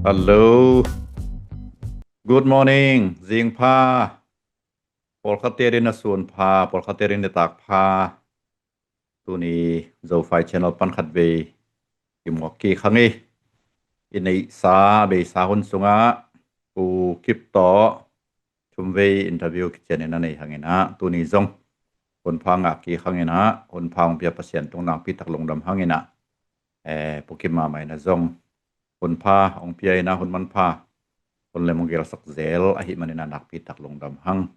Hello. Good morning. Zing pa. Pol khaterin na sun pa. Pol khaterin na tak pa. Tu ni zo fai channel pan khat ve. Ki khangi. Inai sa be sa hun sunga. Ku kip to. Chum ve interview ki chen na nei hangena. Tu ni zong. Hun pa nga ki hangena. Hun pa ang pia pasien tong nang pi tak long dam hangena. Pukima mai na zong. Hun pa ong pia na hun man pa. Hun le mong sak zel ahi manina nakpi tak long dam hang.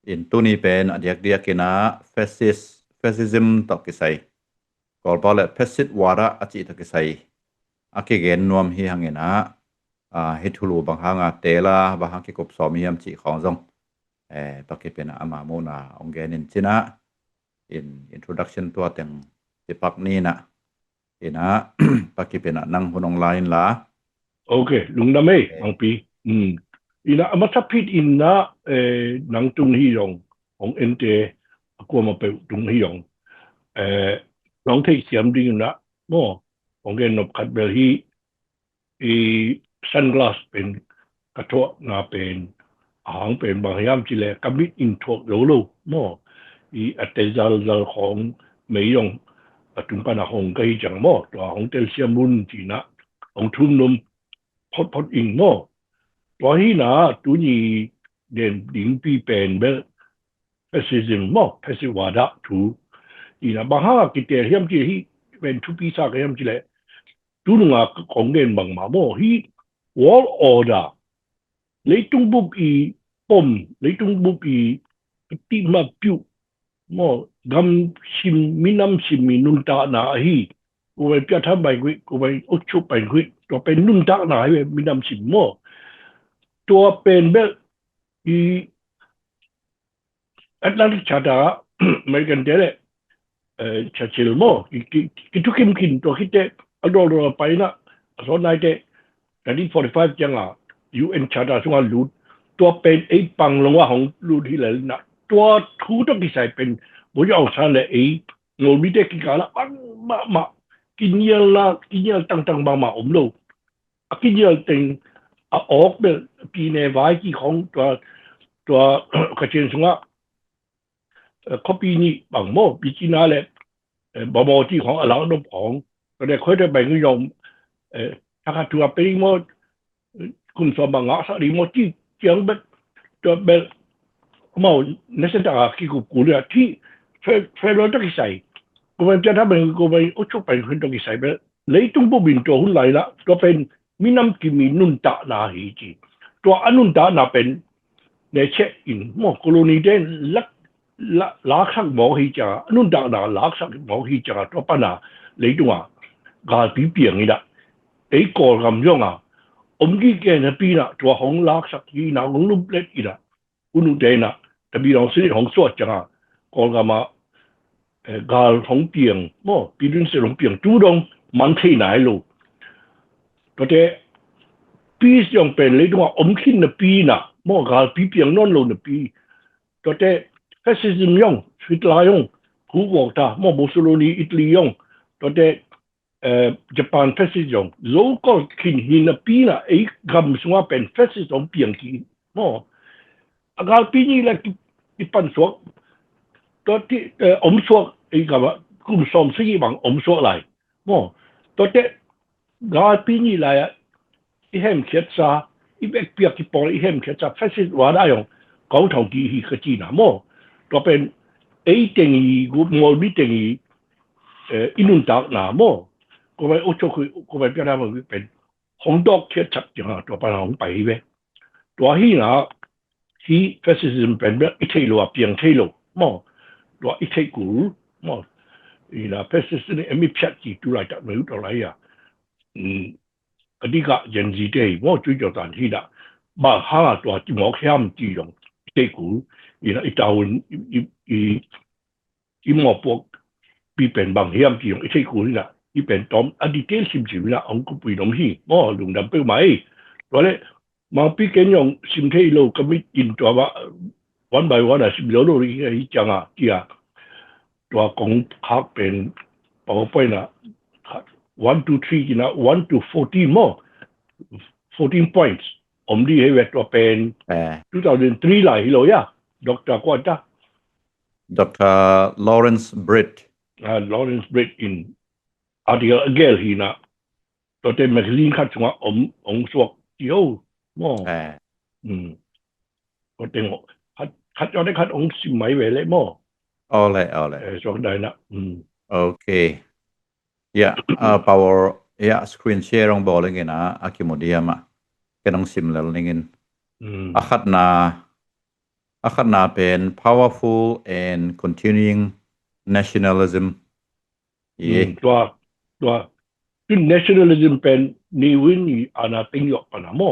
In tuni pen adiak dia kina fascism tak kisai. Kol pale fascist wara aci tak kisai. Aki gen nuam hi hangena hitulu bang hanga tela bahang ki kop som hiam ci khong zong. Pakipena ama mona ong genin cina in introduction to ateng tipak ni na ina pakipena nang hunong lain la. Okay, lung dame ang pi. Ina amatapit ina nang tung hiyong ong ente ako mape tung hiyong long take siam ding na mo ong gen nop katbel hi sunglass pen kato na pen ahang pen bangyam chile kamit in thok lo mo atezal zal khong meyong atun pana hong kai chang mo to hong tel siam mun ti na ong thum num pot in moตัวที่น่ะตัวนี้เด่นดิ้งปีเป็นเบลfascism มั้ง fascist ว่าได้ถูกอีน่ะบางฮะกิเตอร์เฮียมจีฮีเป็นทุกปีศาจเฮียมจีเลยตัวนึงอ่ะของเด่นบางมามั้งฮี wall order เลยตุ้งบุบอีปมเลยตุ้งบุบอีติมาปิวมั้งกำชิมมินำชิมมินุนตาหนาฮีกูไปพิจารณาไปกูไปอุดชุบไปกูตัวเป็นนุนตาหนาฮีมินำชิมมั้งตัวเป็นแบบแอตแลนติกชาร์ตาอเมริกันเดลชัดเจนมั้งกิทุกคิมกินตัวคิดเดอันโดนไปนะสอนนายเด1945จังอ่ะ UN ชาร์ตาส่งลูดตัวเป็นไอ้ปังลงว่าของลูดที่เลยนะตัวทูต้องกิใส่เป็นบุญเอาชาเลยไอ้โนมิเดกิกาละมากินเยลละกินเยลตั้งบางมาอมโลกินเยลติงออกแบบปีในวัยที่ของตัวกระเทียมสงะเขาปีนี้บางโมปีจีน่าเลยบางโมที่ของหลังนบของก็ได้ค่อยได้แบ่งยอมถ้าตัวเป็นโมคุณสมบังอ่ะสักดีโมที่เจียงแบบตัวแบบโมในเส้นทางที่กูเรียกที่เฟรนต้องกิใส่กูเป็นจะทำเป็นกูไปอุชุบไปคนต้องกิใส่แบบเลยต้องบุบินตัวหุ่นไหลละตัวเป็นมินำกิมีนุนตานาฮีจีตัวอนุนตานาเป็นในเช็คอินโมโคโลนีเดนลักษักหมอฮีจาอนุนตานาลักษักหมอฮีจาตัวปนาเลยตัวกาปีเปียงนี่ละไอ้ก่อกำย่องอ่ะกี้แกนปีน่ะตัวของลักษักยีน่ะของลุบเล็กอีละอุนุเดน่ะแต่ปีเราซื้อของสวดจังอ่ะก่อกำมากาของเปียงโมปีดุนเสของเปียงจูดงมันที่ไหนลูกตัวเจ้ปียังเป็นเลยตัวขินนะปีน่ะมอกาปีเปียงนอนลงนะปีตัวเจ้แฟสซิสม์ยงสวิตลายงคูบอกตามอมุสโลนีอิตาลียงตัวเจ้ญี่ปุ่นแฟสซิสยงโลก็ขินหินนะปีน่ะไอ้กำสงว่าเป็นแฟสซิสต์เปียงกินมอากาปีนี้แหละที่ปันสวกตัวที่สวกไอ้กำกุมสมศรีบังสวกไหลมอตัวเจ้กาปีนี้แหละอีเฮมเขียดซาอีเบกเปียกที่ปออีเฮมเขียดซาแฟซิสว่าได้ยองเขาทองกีฮีขจีน่ะโมตัวเป็นไอ้เต็งอีกูมอลบิเต็งอีอินุนตากน่ะโมกูไปโอโชคุกูไปเปียกได้มันเป็นหงดอกเขียดชัดจังอ่ะตัวปานหงไปเว้ตัวฮีน่ะฮีแฟซิสม์เป็นแบบอีเทโลเปียงเทโลโมตัวอีเทกูโมอีน่ะแฟซิสเนี่ยมีพิจจีตุไรตัดไม่รู้ตัวไรอ่ะအဓိကယန်စီတဲ့ဘောကျွကြော်တန်ထိတာဘာဟာတော့ဒီမောခ ्याम ကြည့်တော့တိတ်ကူဒီအတာဝန်ဒီမောပေါပြပန်ဘန် ्याम ကြည့်တော့တိတ်ကူလာဒီပန်တော့အဒီတေးစစ်ကြည့်လာအောင်ကူပြီးတော့ဟိမောလုံဒံပေမိုင်တော့လေမောပိကညောင်စင်သေးလို့ကမစ်င်တော့one by one အစီလိုလိုကြီးချာငါကြီးတော့ကောင်ခါပန်ပေါ်ပွင့်လာ1 to 3 you know 1 to 40 more 14 points ดีให้เวทตัวเป็น 2003 lah hilo ya Dr. Quanta Dr. Lawrence Britt Lawrence Britt in article again hi na ตัวเต็มแมกกาซีนคัดจังว่าสวกจิโอมอตัวเต็มคัดจอได้คัดสิไหมเวเลยมอ all right สวกได้นะokay yeah power yeah screen share องบอกเลยไงนะอากิโมเดียมอ่ะแกน้องซิมแล้วนี่ไงอาคัดนาเป็น powerful and continuing nationalism ตัวซึ่ง nationalism เป็นนิวินีอาณาติงยกปนะมอ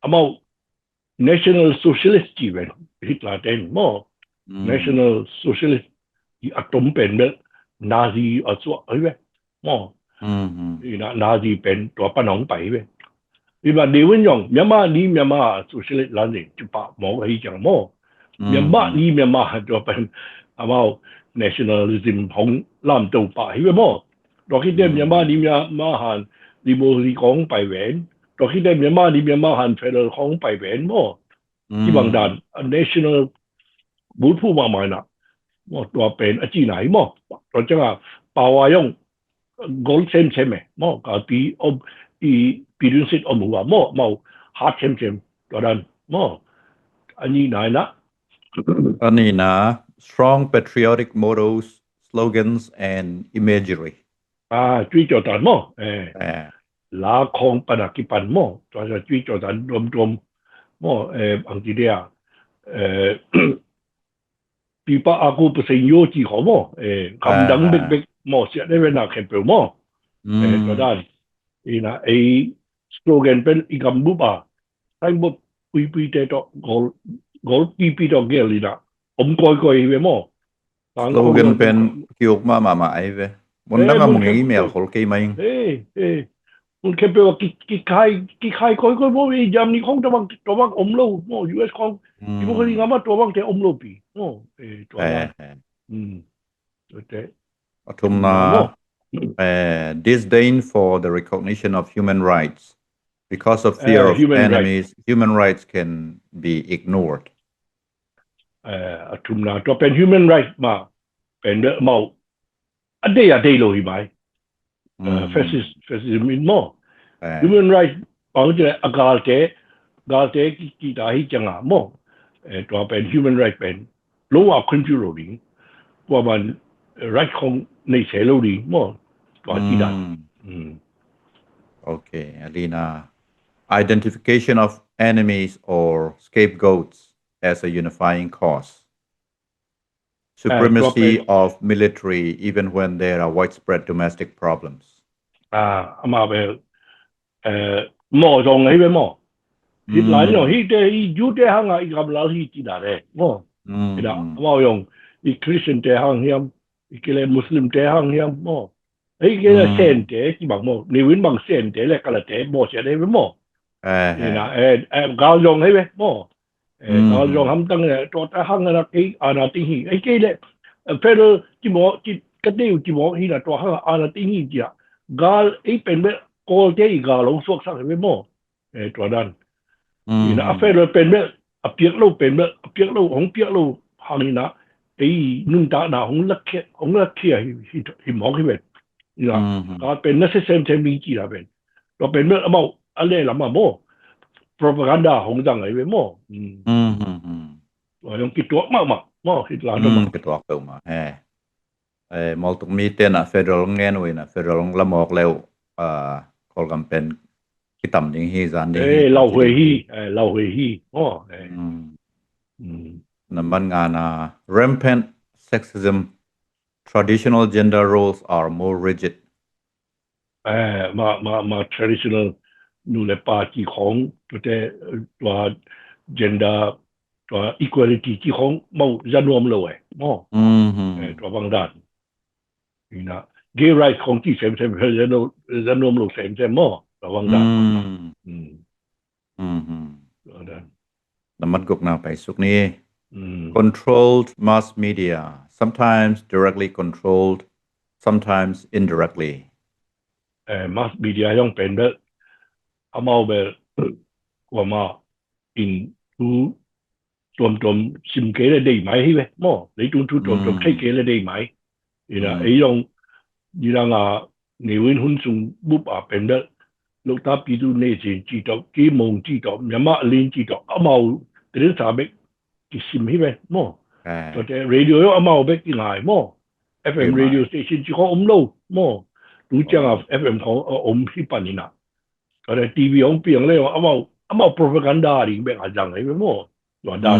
อามา national socialist จีเวนฮิตลาเตนมอ national socialist อีอัตมเป็นเบนาซีอัศวะเฮ้ยเว้มออีนาซีเป็นตัวปนองไปเว้ဒီမှာနေဝင်ကြောင့်မြန်မာ socialist လမ်းစဉ်ကျပမောဟိကြောင့်မောမြန်မာတော့เป็นအမော nationalism ဟောင်းလမ်းတော့ပါဟိမောတော့ခိတဲ့မြန်မာဟန်ဒီမိုစီကောင်းပိုင်ဝင်တော့ခိတဲ့မြန်မာဟန် federal ကောင်းပိုင်ဝင်မောဒီဘန်ဒန် national ဘူဖူမမိုင်းနာမောတော့เป็นအကြည့်နိုင်မောတော့ကျက power ယုံ gold same မောကတီอีปีดุสิตอมูว่าหม้อฮาร์ดเชมตัวนั้นหม้ออันนี้นะ strong patriotic mottos slogans and imagery จุยจอดันหม้อลาคองปนักกิปันหม้อตัวจะจุยจอดันรวมหม้อบางทีเดียปีป้าอากูเปเซนโยจีของหม้อคำดังเบกหม้อเสียได้เวลาแคมเปญหม้อตัวนั้นอีน่ะไอ้สโลแกนเป็นอีกำบุบใช้บุบปีเตะก็กอลปีต่อเกลีน่ะก้อยเว้หม้อสโลแกนเป็นเกี่ยวมาไอ้เว้มันตั้งแต่มึงอีเมลของกี่มั้งมันแค่เป็นว่ากี่ใครก้อยบ่ยามนี้ของตัวบางโลหม้อ US ของที่พวกนี้งามาตัวบางแต่โลปีหม้อตัวแต่ทุมนาdisdain for the recognition of human rights because of fear of enemies human rights can be ignored ทุมนาตัวเป็น human rights มาเป็นเมาอันเดียเลยไหมfascism มินมอ human rights บางทีกาลเตกี่ได้จังอ่ะมอตัวเป็น human rights เป็นรู้ว่าคนจุโรดิว่ามัน right ของในเสรีดีมอOkay, Alina. Identification of enemies or scapegoats as a unifying cause. Supremacy of military even when there are widespread domestic problems. มาเป็นหม้อตรงไหนเป็นหม้อที่หลายเนาะที่แต่ยูแต่ห้างอีกคำลาวที่จีน่าเลยหม้อที่ละหม้อยงอีคริสเตียนแต่ห้างเฮียมอีกเลยมุสลิมแต่ห้างเฮียมหม้อไอ้แกเส้นเตะที่บางหม้อในวินบางเส้นเตะแล้วก็ละเตะหม้อเสียได้เป็นหม้อนี่นะกาลยงให้ไหมหม้อกาลยงทำตั้งแต่ตัวแต่ห้างนะไอ้อาณาติหีไอ้แกเลยเฟรที่หม้อที่กระเดี่ยวที่หม้อที่น่ะตัวห้างอาณาติหีจีอ่ะกาลไอ้เป็นแบบโกลเตอีกาลงสวกสักเป็นหม้อตัวนั้นนี่นะเฟรเป็นแบบเปียกลูกเป็นแบบเปียกลูกของเปียกลูกห้างนี่นะไอ้นุ่งตาหนาของลักเขี้ยที่หมอขึ้นเป็นนี่นะก็เป็นนักเซมเทมีจีละเป็นเราเป็นเมื่อเอาอะไรละมาโม่ propaganda ของจังไงเป็นโม่ยังกิดตัวมากโม่คิดลาดมากิดตัวเก่ามามอลตุมีเตนะ federal เงินไว้นะ federal ละมอกแล้วคอลกันเป็นคิดต่ำยังฮีจานนี้เราเฮฮีโม่นั่นมันงานrampant sexism traditional gender roles are more rigid มา traditional นู่นเลยป่าที่ของตัว gender ตัว equality ที่ของมั่งจะรวมเลยมั่งตัวบางด้านนี่นะ gay rights ของที่เซมจะรวมเลยเซมมั่งตัวบางด้านน้ำมันกุกนาไปสุกนี้controlled mass media sometimes directly controlled sometimes indirectly mass media ต้องเป็นแบบเอามาแบบ กว่ามาอินทูตัวซิมเกลได้ไหมใช่ไหมมั่วในตัวใช้เกลได้ไหมนี่นะไอ้ลองนี่ละงาในวันหุ่นสูงบุบเป็นเด้อลูกตาปีดูในสิ่งจีดอกกี่โมงจีดอกยามาลินจีดอกเอามาเรื่องสาบกที่ซิมใช่ไหมมั่วตัวแต่เรดิโอเอามาเบกที่ไหนมั่ว FM radio station ที่เขาโลมั่วรู้จังอ่ะ FM ของที่ปันนี่นะก็เลยทีวีของเปลี่ยนเลยเอามา propaganda ดิแบบอาจารย์ไอ้มั่วตัวด้าน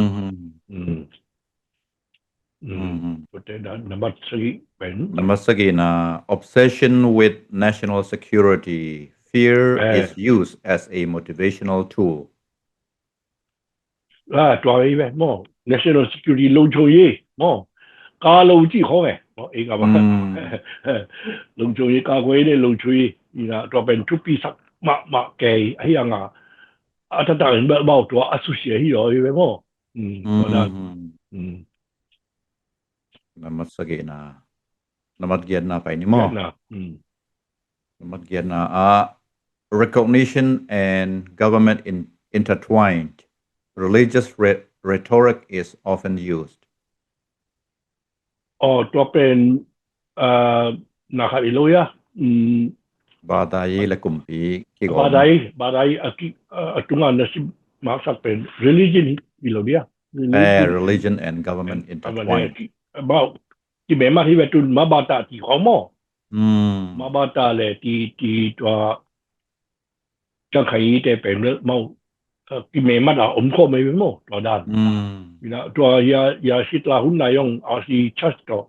ตัวแต่ด้านนับสี่เป็น Number second, obsession with national security. Fear is used as a motivational tool. ตัวไอ้แบบมั่ว national security ลงช่วยมั่วการลงที่เขาไงมั่วเองก็ว่าลงช่วยการไว้เนี่ยลงช่วยนี่นะตัวเป็นทุกปีสักมาแก่ไอ้ยังอ่ะถ้าต่างเห็นแบบบอกตัว associate ที่เราไอ้แบบมั่วตัวนั้นNumber second, number again na pa ni mo. Number again na recognition and government intertwined. Religious rhetoric is often used. ตัวเป็นนะครับอีโลยะBadai la kumpi ki go. Badai atungan na si masak pen religionอีโลdia. Religion and government intertwined. About ที่แม่มาที่แบบตุนมาบาตาที่ของหม้อมาบาตาเลยที่ตัวจังไขแต่เป็นเรื่องเมาที่แม่มาด่าข้อไม่เป็นหม้อตัวด้านตัวยาสิตลาหุ่นนายองอาศีชัดต่อ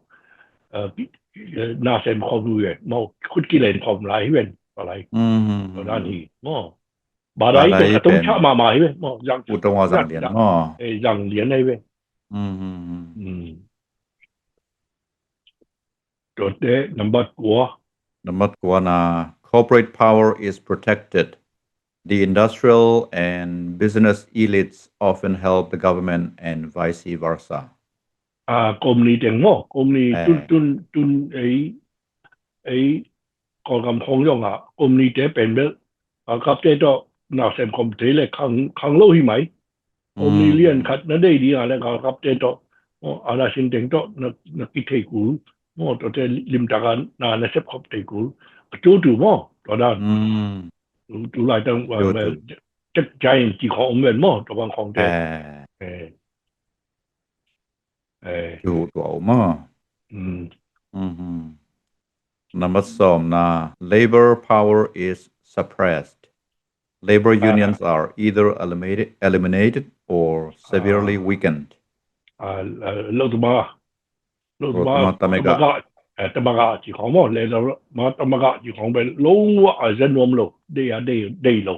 น่าเซมความรู้เมาคุดกิเลนความไรเป็นอะไรตัวด้านนี้หม้อบาดายต้องชะมาใช่ไหมหม้อยังอุตวาสังเดียนหม้อยังเลียนได้เว้ยNumber 4, corporate power is protected. The industrial and business elites often help the government and vice versa. กรมนี้เต็งมั้งกรมนี้ตุนไอ้กองกำคงย่องกรมนี้จะเป็นแบบครับเจ้าน่าเซมคอมเทเลยขังโลหิไหมกรมนี้เลี้ยนขัดนั่นได้ดีอะไรครับเจ้าอะไรสินเต็งเจ้านักกิจเทกูมั่วตัวเจริมจากการนาในเซฟครบตีกูจูดูมั่วตัวนั้นดูหลายตั้งว่าจะใจจีขององค์เวนมั่วตัวบางของเจจูตัวมั่วNumber 2, labor power is suppressed. Labor unions are either eliminated or severely weakened. เลิกมาตมกะจีของหมดเลยเรามาตมกะจีของเป็นลงว่าจะนวมโลได้โล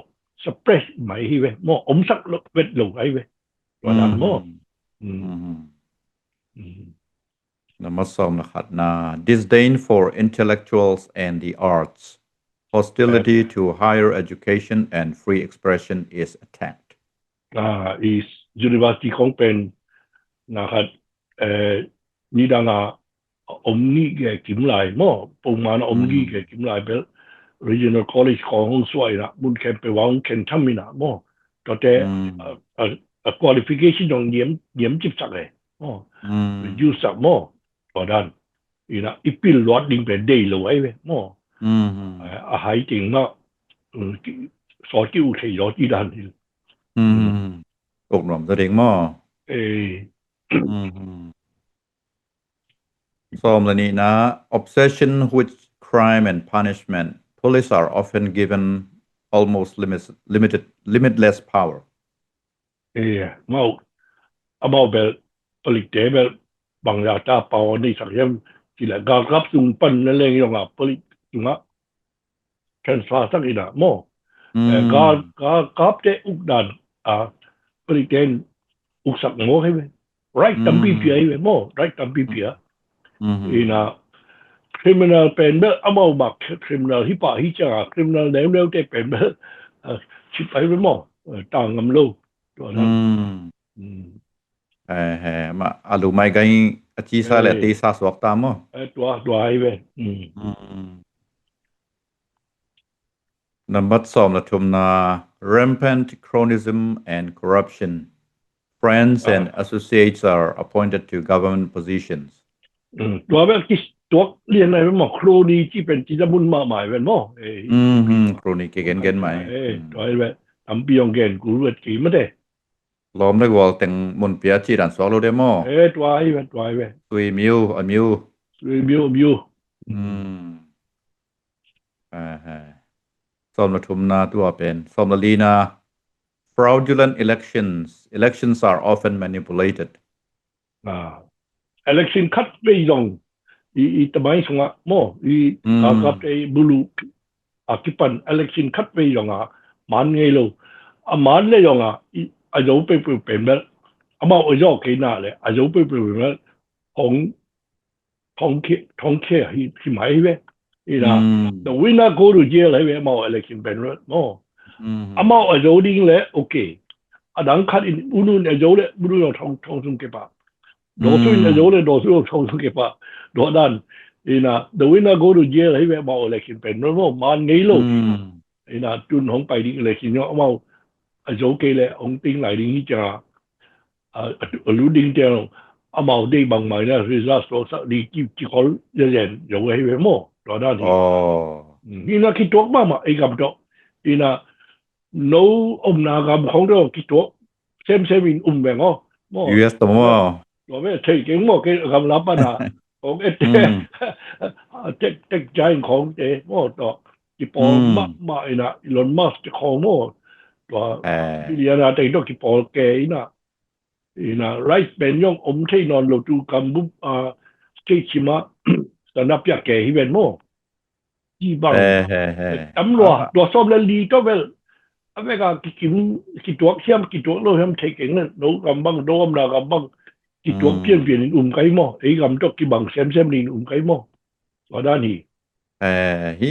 สเปรสไหมที่เว้ยหม้อมสักเวทโลไอ้เว้ยตัวนั้นหม้อNumber 3 นะครับ disdain for intellectuals and the arts. Hostility to higher education and free expression is attacked. is university ของเป็นนะครับนี่ดังนี่แกกิมลายมั่วปุ่มมันนี่แกกิมลายเป็น regional college ของห้องสวยนะบุญแค่ไปวางแค่ทำมินะมั่วแต่qualification ต้องเยี่ยมจิบสักเลยมั่วยูสักมั่วตัวนั้นนี่นะอีพิลลอดดิ้งเป็นได้เลยเว้ยมั่วหายจริงมากสอจิ้วเฉยรอที่ด้านนี่อกหน่อมแสดงมั่วobsession with crime and punishment. Police are often given almost limitless power. มาแบบผลิตแบบบางอย่างตาเปล่าในสังคมที่แหละการรับสุ่มปั้นนั่นเองอย่างอ่ะผลิตจุงอ่ะเทรนส์ฟาสักอีน่ะมั่วการกับเจ้อุกดันผลิตอุกสักโง่ให้ไหมright ตั้มปีเพียไหมมั่ว right ตั้มปีเพียอีน่ะ criminal เป็นแบบเอามาบัก criminal ที่ป่าที่จะcriminal เร็วๆได้เป็นแบบชิบไปไหมมั่วต่างกันโลกตัวนั้นมาอาลูไม่กันอาชีพอะไรที่สะสมตามมั้งตัวไอ้เว้ยNumber 2 นะทุมนา rampant cronyism and corruption. Friends and associates are appointed to government positions. ตัวแบบที่ตัวเรียนอะไรมั้งครูนี่ที่เป็นที่จะมุ่งมาหมายเป็นมั้งChronic again mai. ตัวแบบทำปีองเกนกูรู้กี่ไม่ได้ Lomได้วอลแต่งมุนเปียที่ด่านสวlo demo. ตัวไอ้แบบ ตุยมิวอมิว มิวสมรทุมนาตัวเป็นสมรลีนา fraudulent elections are often manipulated election คัดไปยองอีตะไมสงะโมอีอากับไอ้บุลุอากิปัน election คัดไปยองมันไงลูมันเลยยองอายุไปเป็นแบบมาอายุกี่นาเลยอายุไปเป็นแบบของเขี้ยที่หมายเว้ยthe winner go to jail เลยเว้ยมา election เป็นแบบโมมาอายุดิ้งเลยโอเคดังคัดอุนุนอายุเลยบุรุษทองสุนเก็บ多数人有咧，多数抽出嘅吧，多單，the winner go to jail 喺咩冇 election 變咯，萬幾路，轉紅敗啲 election 咗，冇早幾咧，紅頂嚟啲只路頂只，冇啲bằng埋咧 result 所實，你結果一人有喺咩冇，多單啲。佢多嘛嘛，咁多，no 那咁講到佢多，same 命哦，US 多麼？我咩推景我嘅咁諗啊，講一啲即係講嘅，我就一波乜啦，論乜就講我，話啲人啊，地都一波嘅right 變用睇落路住咁幾錢嘛，就那邊嘅呢邊麼？基本咁話收咧利都wel，啊咩個幾多咯，咁推景咧，攞咁幫，攞咁啦咁幫。ที่ตัวเปลี่ยนไกมอไอ้กำตัวกี่บังเซมนี่ไกมอว่าด้านนี้ฮี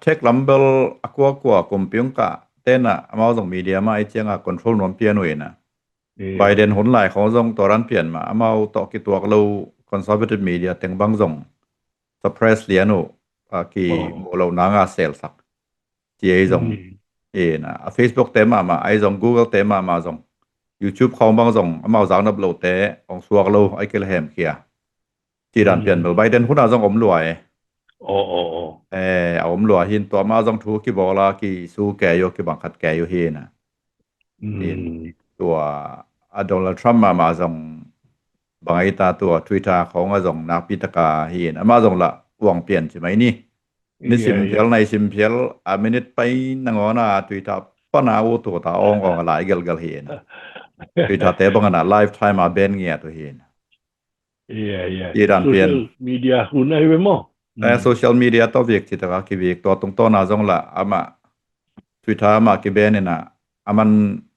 เทคลัมเบลกัวกุมพิงกะเต้นอ่ะมาส่งมีเดียมาไอ้เจียงอ่ะคอนโทรลนวมเปลี่ยนหน่วยนะไบเดนหุ่นไหลเขาส่งตัวรันเปลี่ยนมามาต่อกี่ตัวเราคอนเซอร์เวทีฟมีเดียเต็งบังส่งสเปรสเลียนูกี่เรานางาเซลสักที่ไอ้ส่งนะเฟซบุ๊กเต็มมาไอ้ส่ง Google เต็มมาส่งYouTube เขาบางส่งมาจากนับโหลดแต่ของสวกเราไอ้เกลแฮมเคียที่ด่านเปลี่ยนไบเดนหุ่นเอาส่งอมรวยเอาอมรวยหินตัวมาส่งถูกกี่บอกละกี่สู้แกอยู่กี่บังคัดแกอยู่เฮนะตัวโดนัลด์ทรัมป์มาส่งบางไอ้ตาตัว Twitter เขามาส่งนักพิธากาเฮนะมาส่งละหวังเปลี่ยนใช่ไหมนี่สิมเพียลในสิมเพียลมินิตไปนังอนา Twitter ป้านาวูตัวตาองของหลายเกลเฮนะคือถ้าเตะบังกันไลฟ์ไทม์มาเบนเงี้ยตัวเห็นที่ด้านเปลี่ยน มีเดียหุ่นไอ้เว้ยมั้งแต่โซเชียลมีเดียตัวเวียกที่ตะกี้เวียกตัวตรงต้นน่าจงละอามาทวิตเตอร์มากี่เบนเนี่ยนะอามัน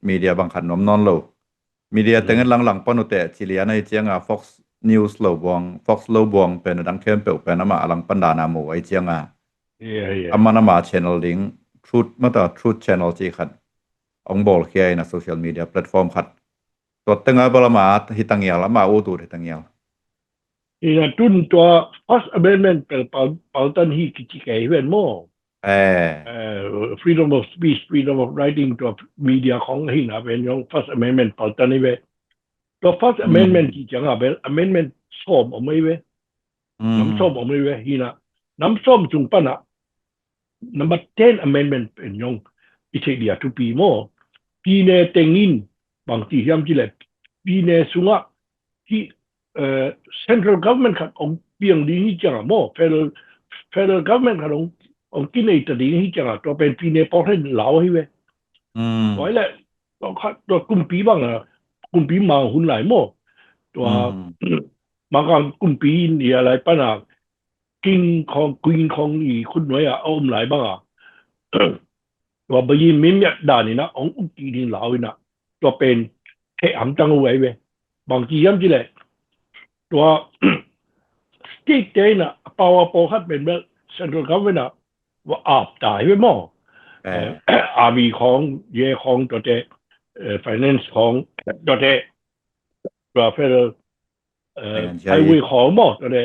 มีเดียบางขันนมนอนโลมีเดียแต่เงินหลังๆปนแต่ชิลีในเจียงFox News โลบวง Fox โลบวงเป็นดังเข้มเปิลเป็นอามาหลังปันดานาโมไอเจียงอามันอามา channel link Truth มาต่อ Truth channel จีขัดองบอลเคียนะโซเชียลมีเดียแพลตฟอร์มขัดตัวตั้งแต่บลมาฮิตังเงียละมาอูตูฮิตังเงียจุนตัว First Amendment เป็นเป่าตันฮีกิจแก่เว้นมั้งfreedom of speech freedom of writing ตัวมีเดียของฮีนะเป็นยอง First Amendment เป่าตันนี่เว้ตัว First Amendment ที่จังอ่ะเป็น Amendment ส้มออกไม่เว้น้ำส้มออกไม่เว้ฮีนะน้ำส้มจุงปันอ่ะ Number 10 Amendment เป็นยองอิเทเดียทุปีมั้งปีเนเต็งอินบางทีย้ำจีเลยปีเนสุงะที่central government ขัดองเปียงดีนี่จังมั้ง federal government ขัดองกินไอ้ตัวดีนี่จังตัวเป็นปีเนปอร์เทนเหลาให้เว้ยไว้แหละตัวกุมปีบ้างอะกุมปีมาหุ่นไหลมั้งตัวมาการกุมปีนี่อะไรปัญหากินของอีคุณหน่วยอะเอาไหลบ้างอะว่าบางทีมิมเนี่ยด่านี่นะองอุกีดินเหลาอีนะตัวเป็นแค่อ่ำจังเอาไว้เว้ยบางทีย้ำจีเลยตัวสเตทเดย์นะปาวปอคัดเป็นแบบเซ็นทรัลกัฟเวน่ะว่าอาบตายไว้มั้งอาร์มีของเย่ของตัวเตไฟแนนซ์ของตัวเตตัวเฟดไฮเวย์ของมั้งตัวเต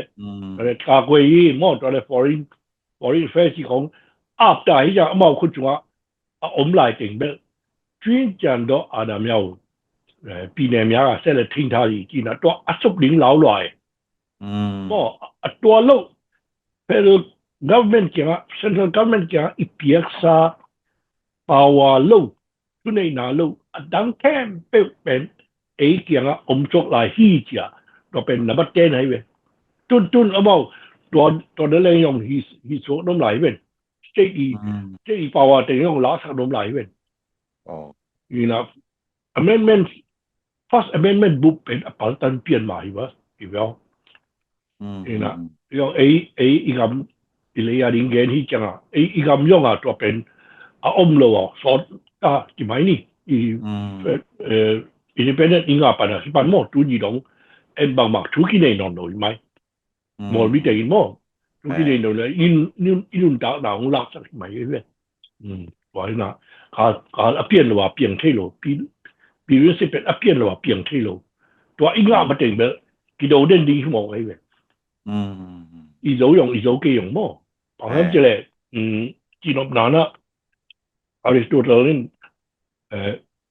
กากวยมั้งตัวเตforeign affairs ของอาบตายอย่างมั้งคุณจังอมหลายติ่งเบล chuyên chọn đó à đàm nhau bị ném nhà sẽ là thiên thai chỉ là đó áp suất đỉnh lão loại mo tua lâu federal government kia central government kia ipiak sa power lâu tu này nào lâu đang thêm bên ấy kia chốt lại hi chia đó bên là bắt tên hay vậy tuân ở đâuตัวนั้นเลย用hi số nôm lại vậy这一包啊，等于用拉萨nôm lại vậy you know amendment first amendment book เป็นอัปตันเปลี่ยนใหม่วะอีกแล้วyou know 用อีกำอีเลยอ่ะดิ้งเกนที่จังอ่ะอีกำย่องอ่ะตัวเป็นอมโลอ่ะสอนกี่ไม้นี่independent 应该办啊，是办么？主义动，帮忙出去内容来买，冇咪定么？出去内容来，一轮打拿红拉上买嘅咩？話嗱，一變就話變退路，比如說一變就話變退路，話應該唔定嘅，佢到啲啲冇嘅咩？一早用一早幾用麼？旁邊即係見落難啦，我哋做到咧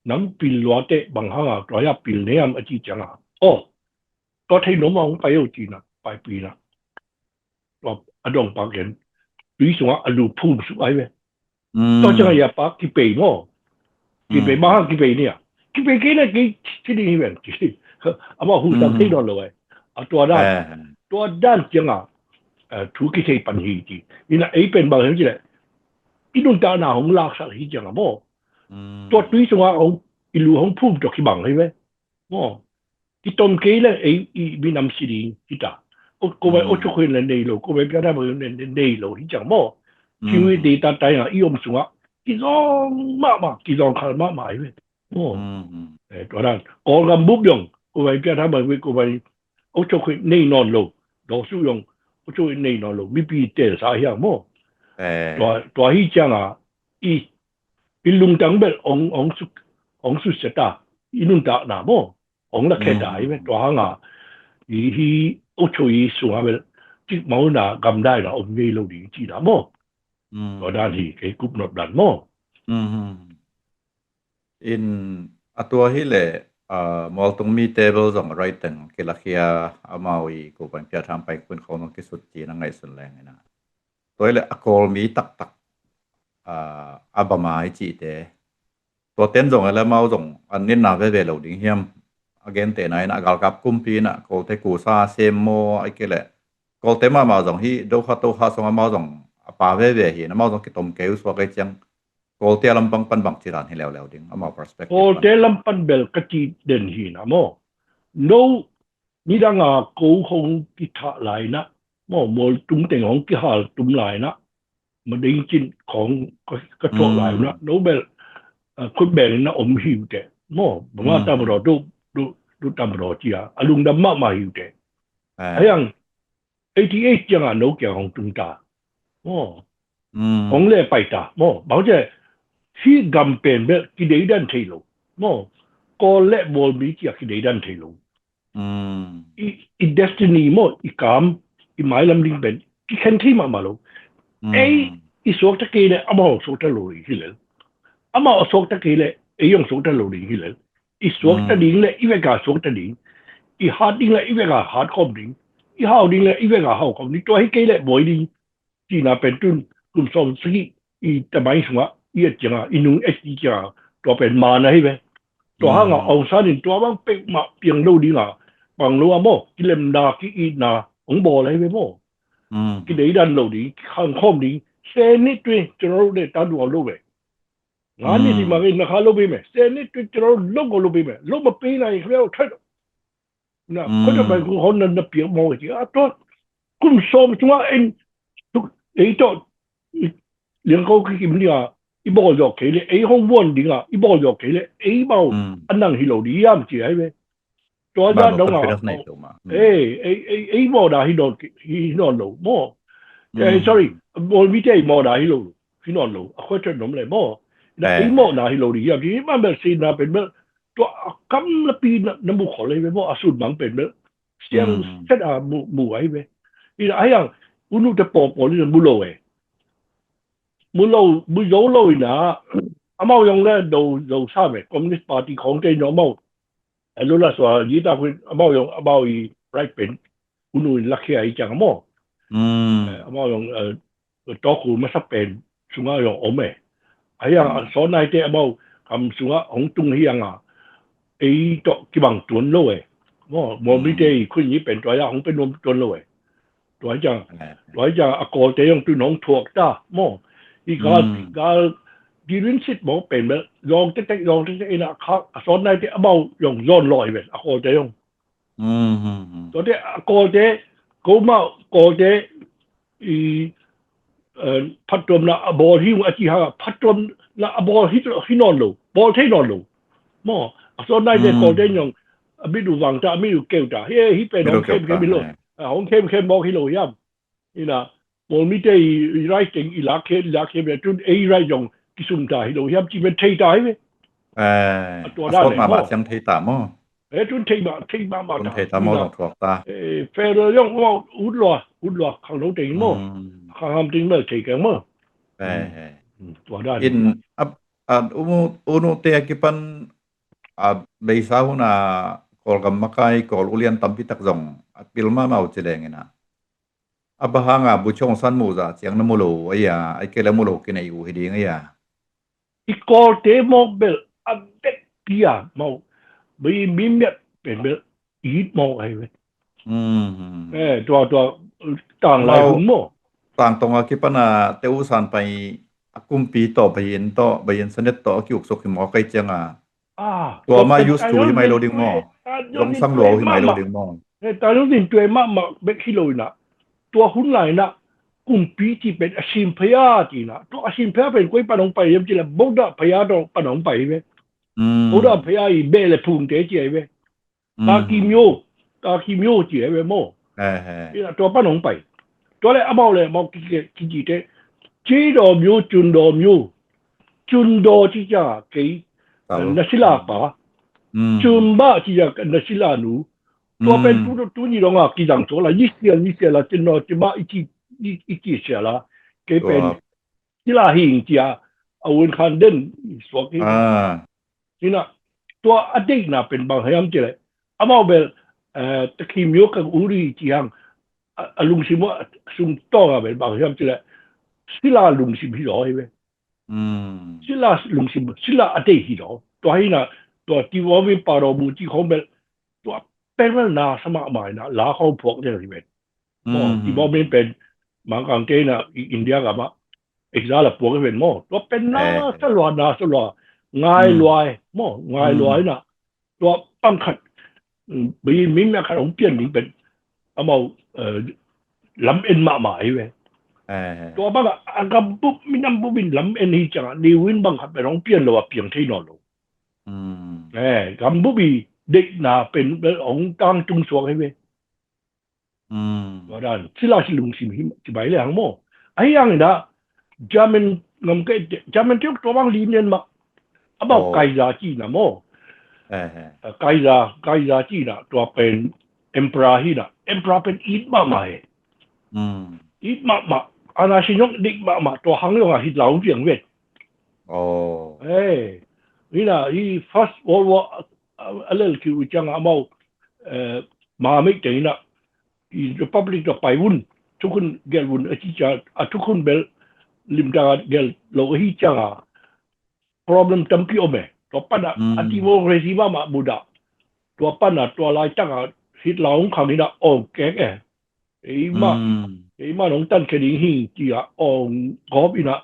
能變落啲bằng行啊，再一變你咁一支講啊，我睇到嘛，我擺有錢啦，擺變啦，我一檔百件，對上一路鋪出嚟嘅。多將係日白佢避麼？佢避馬佢避呢啊？佢避幾呢？佢呢啲人，阿媽互相睇落嚟，多單將啊，土佢睇辦起啲，然後 A 邊辦起嚟，呢種單啊，紅垃圾起將啊麼？多對上啊，紅一路紅鋪就佢辦起咩？麼？佢當機咧，A 邊諗事啲佢打，各位我出去嚟內路，各位邊啲冇內路起將麼？因為地大大啊，伊用上啊，幾種嘛，幾種看嘛買嘅，當然我個目用，各位邊他們會各位，我做佢內內路，多數用我做佢內內路，未必得啥樣麼？大起講啊，伊龍當邊昂數實打，伊龍打哪麼？昂得開大咩？大行啊，伊我做伊上下邊，即冇拿咁大啦，我未路嚟知啦麼？ก็ด้านที่ไอ้กรุ๊ปนดดันโม่อินตัวที่เลยมอลตรงมีเทเบิลสองไรตึงเกลักเฮียอามาวีกูเป็นจะทำไปคุณเขาต้องกิสุดจีนั่งไงสุดแรงนะตัวเลยอากอลมีตักอาบามาไอจีเตตัวเต้นส่งแล้วมาส่งอันนี้น่าเวเราดิ้งเฮียมอเกนเตไหนนะกาลกับกุมพีนะกูเทกูซาเซมโมไอเกลกูเตมาส่งที่ดูข้าตัวข้าส่งมาส่งป่าเว่ๆเห็นน้ำมันต้องกินต้มเกลือสวกไอ้จังโกลเตลำปังปันบังจีรันให้แล้วดิ้งเอามา perspective โกลเตลำปันเบลกจีเด่นหินะโม่โน้นี่ดังอ่ะกูคงกิทะไหลนะโม่ตุ้มเต็งของกิหาตุ้มไหลนะมันดิ้งจินของกระโจกไหลนะโน้เบลคุณเบลนะอมหิวแต่โม่บอกว่าตามรอดูตามรอจีอ่ะอลุงดำมาหิวแต่ไอ้ยัง88จังอ่ะโน้เกี่ยวของตุ้มตาของเล่ไปตาบางทีที่กำเป็นแบบกิเลสดันเทโลก็เล่บอลมีเกี่ยวกิเลสดันเทโลอีเดสตินีอีกามอีหมายลำลิงเป็นที่แค่ที่มาโลอีสวกตะเกียเนี่ยอามาสวกตะโลลีที่เลยอามาสวกตะเกียเนี่ยยงสวกตะโลลีที่เลยอีสวกตะดิงเนี่ยอีเวกาสวกตะดิงอีฮาร์ดิงเนี่ยอีเวกาฮาร์ดคอมดิงอีฮาวดิงเนี่ยอีเวกาฮาวคอมดิงตัวให้เกเนี่ยบ่อยดิงที่น่าเป็นตุนกลุ่มสองสิ่งอีแต่ไม่สมว่าอีจังอ่ะอีนุ่งดีจังตัวเป็นมานะให้ไหมตัวห้างอ่ะองศาดินตัวบางเป็นมาเพียงโลดีน่ะบางโลอ่ะโม่กิเลมดากิอีน่ะองบ่ออะไรไหมโม่กิเลดันโลดีข้างข้อมดีเซนิตด้วยจะเราได้ตาดูเอาโลไปงานนี้ที่มาเป็นนะคะโลไปไหมเซนิตด้วยจะเราโลกโลไปไหมโลมาปีไหนเขาเรียกว่านะเขาจะไปคนนั้นเปียกมองจีอ่ะตัวกลุ่มสองจังว่าเอ็นไอ้ตัวเรื่องเขาคิดมันเนี่ยอีบอกยอกเขเลยไอ้ห้องวนดิ่งอ่ะอีบอกยอกเขเลยไอ้เมาอันนั้นฮิโลดีอ่ะมันจีไอ้เว้ยตัวด้านน้องอ่ะไอ้บอกได้ฮิโลโลโม่sorry บอลวิจัยบอกได้ฮิโลอ่ะเขาจะน้องเลยโม่แต่ไอ้บอกได้ฮิโลดีอ่ะที่มันเป็นซีน่าเป็นแบบตัวกำลังปีน้ำบุกขอเลยเว้ยโม่อสุดบังเป็นแบบเสียงเส้นมู่ไอ้เว้ยอีไอ้ยังอุนุจะปอบนี่มุโลเอมุโลนะ阿毛用咧就差咩，Communist Party ของเจนอ毛，รู้ละส่วนยี่ตาคุณ阿毛用阿毛อีไรเป็นอุนุนลักเขียอีจัง阿毛，阿毛用多คูมาสับเป็นสุงา用อมเอไอ้ยังสอนนายเต阿毛คำสุงาของตุงเฮียงอ่ะไอ้ตัวกิบังจวนเลยมอมีเตคุณยี่เป็นตัวอย่างของเป็นนมจวนเลยตัวจังอากอเตยังตุนของถั่วจ้ามออีกาดีรินสิทธิ์บอกเป็นแบบลองเต๊กลองเต๊กนะเขาสอนนายเต阿毛用ย้อนลอยเป็นอากอเตยังตัวเตอากอเตกูมาอากอเตอีพัดลมนะบอลที่ว่าจีฮะพัดลมนะบอลที่นอนลงบอลที่นอนลงมอสอนได้เนี่ยก็ได้ยังไม่ดูวังตาไม่ดูเกลตาเฮ้ยที่เป็นของเข้มไม่รู้ของเข้มบอกให้รู้ยังนี่นะมอมีแต่ไรติงอีลักเข้มเนี่ยจนไอ้ไรยงกิสุมตาให้รู้ยังจีเป็นเทตาไหมตัวได้เลยมาจังเทตามอจนเทมาจนเทตามอถูกตาเฟรยงว่าอุดลัวข้างโน้นติงมอข้างติงเมื่อเทกันมอตัวได้อินอุนุเตกิปันBeisa huna kol gamakai kol ulian tampitak zong at pilma mau celengena abahanga buchong san muza chiang namulo aya ai kela mulo kinai u hiding aya ikol te mo bel abet pia mau bi mimmet ben bel eat mo ai we to tang lai hung mo tang tong akipana teusan pai akumpi to bayin sanet to akiuk sok mo kai changaตัวมา used to ที่ไม่โลดิ้งมอลงซ้ำโลที่ไม่โลดิ้งมอแต่รู้สึกตัวมากเบกฮิโลนะตัวหุ่นไหลนะกุมปีที่เป็นอาชีพพยาจีนะตัวอาชีพพยาเป็นกุ้ยปนองไปยังจีละบุดาพยาต้องปนองไปเว้บุดาพยาอีเบลพุ่งเตะจีเว้ตาคิมิโอจีเว้โม่นี่นะตัวปนองไปตัวเลยอาเมาเลยมากิจีเตะจีดอมิโอจุนดอมิโอจีจ้าเกยnasila pa chumba chi ya nasila nu to pen tu ni dong a ki dang to la ni sia la tin no chi ma iki sia la ke pen sila hing chi a awun khan den so ki ni na to adik na pen bang hayam chi le amao bel ta ki myo ka uri chi hang alung si mo sum to ga bel bang hayam chi le sila lung si bi ro he sila ate hiro to haina to ti wo vi paro mu chi khom bel to penal na sama mai na la khom phok de ri bet ti bo men pen mang kang ke na india ga ma exala po ke ben mo to pen na sa lo ngai loi na to pam khat bi min na kha ong pian ni ben amao lam en ma mai weตัวบ้างอ่ะกับปุ๊บมินำปุ๊บบินลำเอ็นฮีจังดีวินบังคับไปร้องเปลี่ยนเลยว่าเปลี่ยนที่นอนลงกับปุ๊บบีเด็กน่ะเป็นองค์ตั้งจุงสวงให้เว้ว่าด้านสิลาสิลุงสิมีสิไปเลยหังโมไอ้ยังนะจามันงำก็จามันที่ตัวบ้างลีเนียนมาอ่ะบอกไกซาจีนะโมไกซาจีนะตัวเป็นเอ็มปราฮีนะเอ็มปราเป็นอีทมาใหม่อีทมาอาณาชินยกดิกมาตัวหังยงอ่ะฮิตเหลาเจียงเวทนี่นะที่ first world war อะไรคือจังอ่ะมามาไม่เจอนะที่ republic ตัวไปวุ่นทุกคนเกลวุ่นที่จะทุกคนเบลลิมดาเกลโลกที่จังอ่ะ problem จำกี่อเมตัวปั้นอ่ะอันที่ว่าเรซิว่ามาบูดาตัวปั้นอ่ะตัวลายจังอ่ะฮิตเหลาของนี่นะโอ้แก่ไอ้มาน้องตันแค่นี้หิ้งจีอ่ะอ๋อกอบอีน่ะ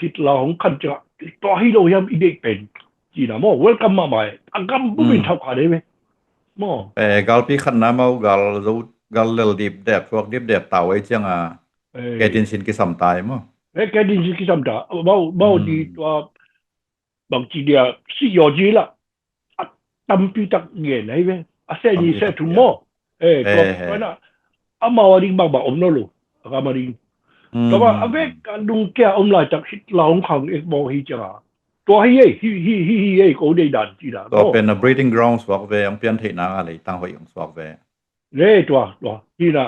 ฮิตลาของขันจะตัวให้เรายังอีเด็กเป็นจีน่ะมั่วเวลคัมมาใหม่อังกัมบุบินเท่ากันได้ไหมมั่วกาลปีขันน้ำเอากาลเลลดิบเด็บพวกดิบเด็บเต่าไอ้เจ้าอ่ะแกดินสินกิสัมตายมั่วแกดินสินกิสัมตายมั่วดีตัวบางทีเดียสิยอจีละตั้มปีตักเงี้ยไหนเว้ยอาเซนีเซทุมั่วตัวนั้นอามาวันนี้บางอมโนโลอามาริงแต่ว่าอเวกการดุงแก่อมลายจากฮิตลาของเอกบอกฮิจ้าตัวฮีก็ได้ดันจีน่ะตัวเป็น breeding grounds สวกเวยังเปลี่ยนเทนาอะไรตั้งไว้อย่างสวกเวตัวฮีน่ะ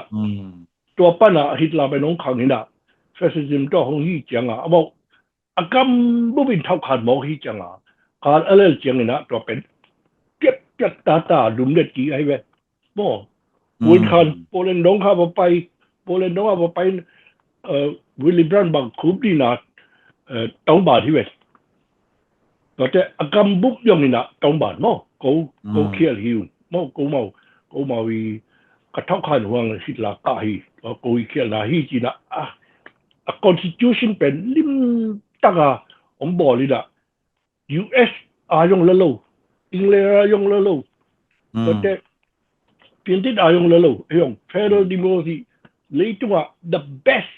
ตัวปั้นอ่ะฮิตลาไปน้องขังนี่น่ะ fascism ตัวของฮีจังอ่ะบอก อากำบุบินเท่าขาดหมอฮีจังอ่ะขาดอะไรเจียงนะตัวเป็นเก็บจัดตาดุมเด็ดกี่ไอ้เว้ยหมอวินคันโปแลนด์น้องข้าไปโปแลนด์น้องข้าไปวิลลี่แบรนด์บางคุบดีนะต้องบาทที่เว้ยแต่อากำบุกยังนี่นะต้องบาทหมอกูเคียร์หิวหมอกูมาวีกระทบขันห่วงสิลากาฮีกูเคียร์นาฮีจีนะconstitution เป็นลิมตักผมบอกเลยนะ US อายงละโลอังกฤษอายงละโลแต่เปลี่ยนที่อายงละโลไอ้ยง federal democracy เลยตัว the best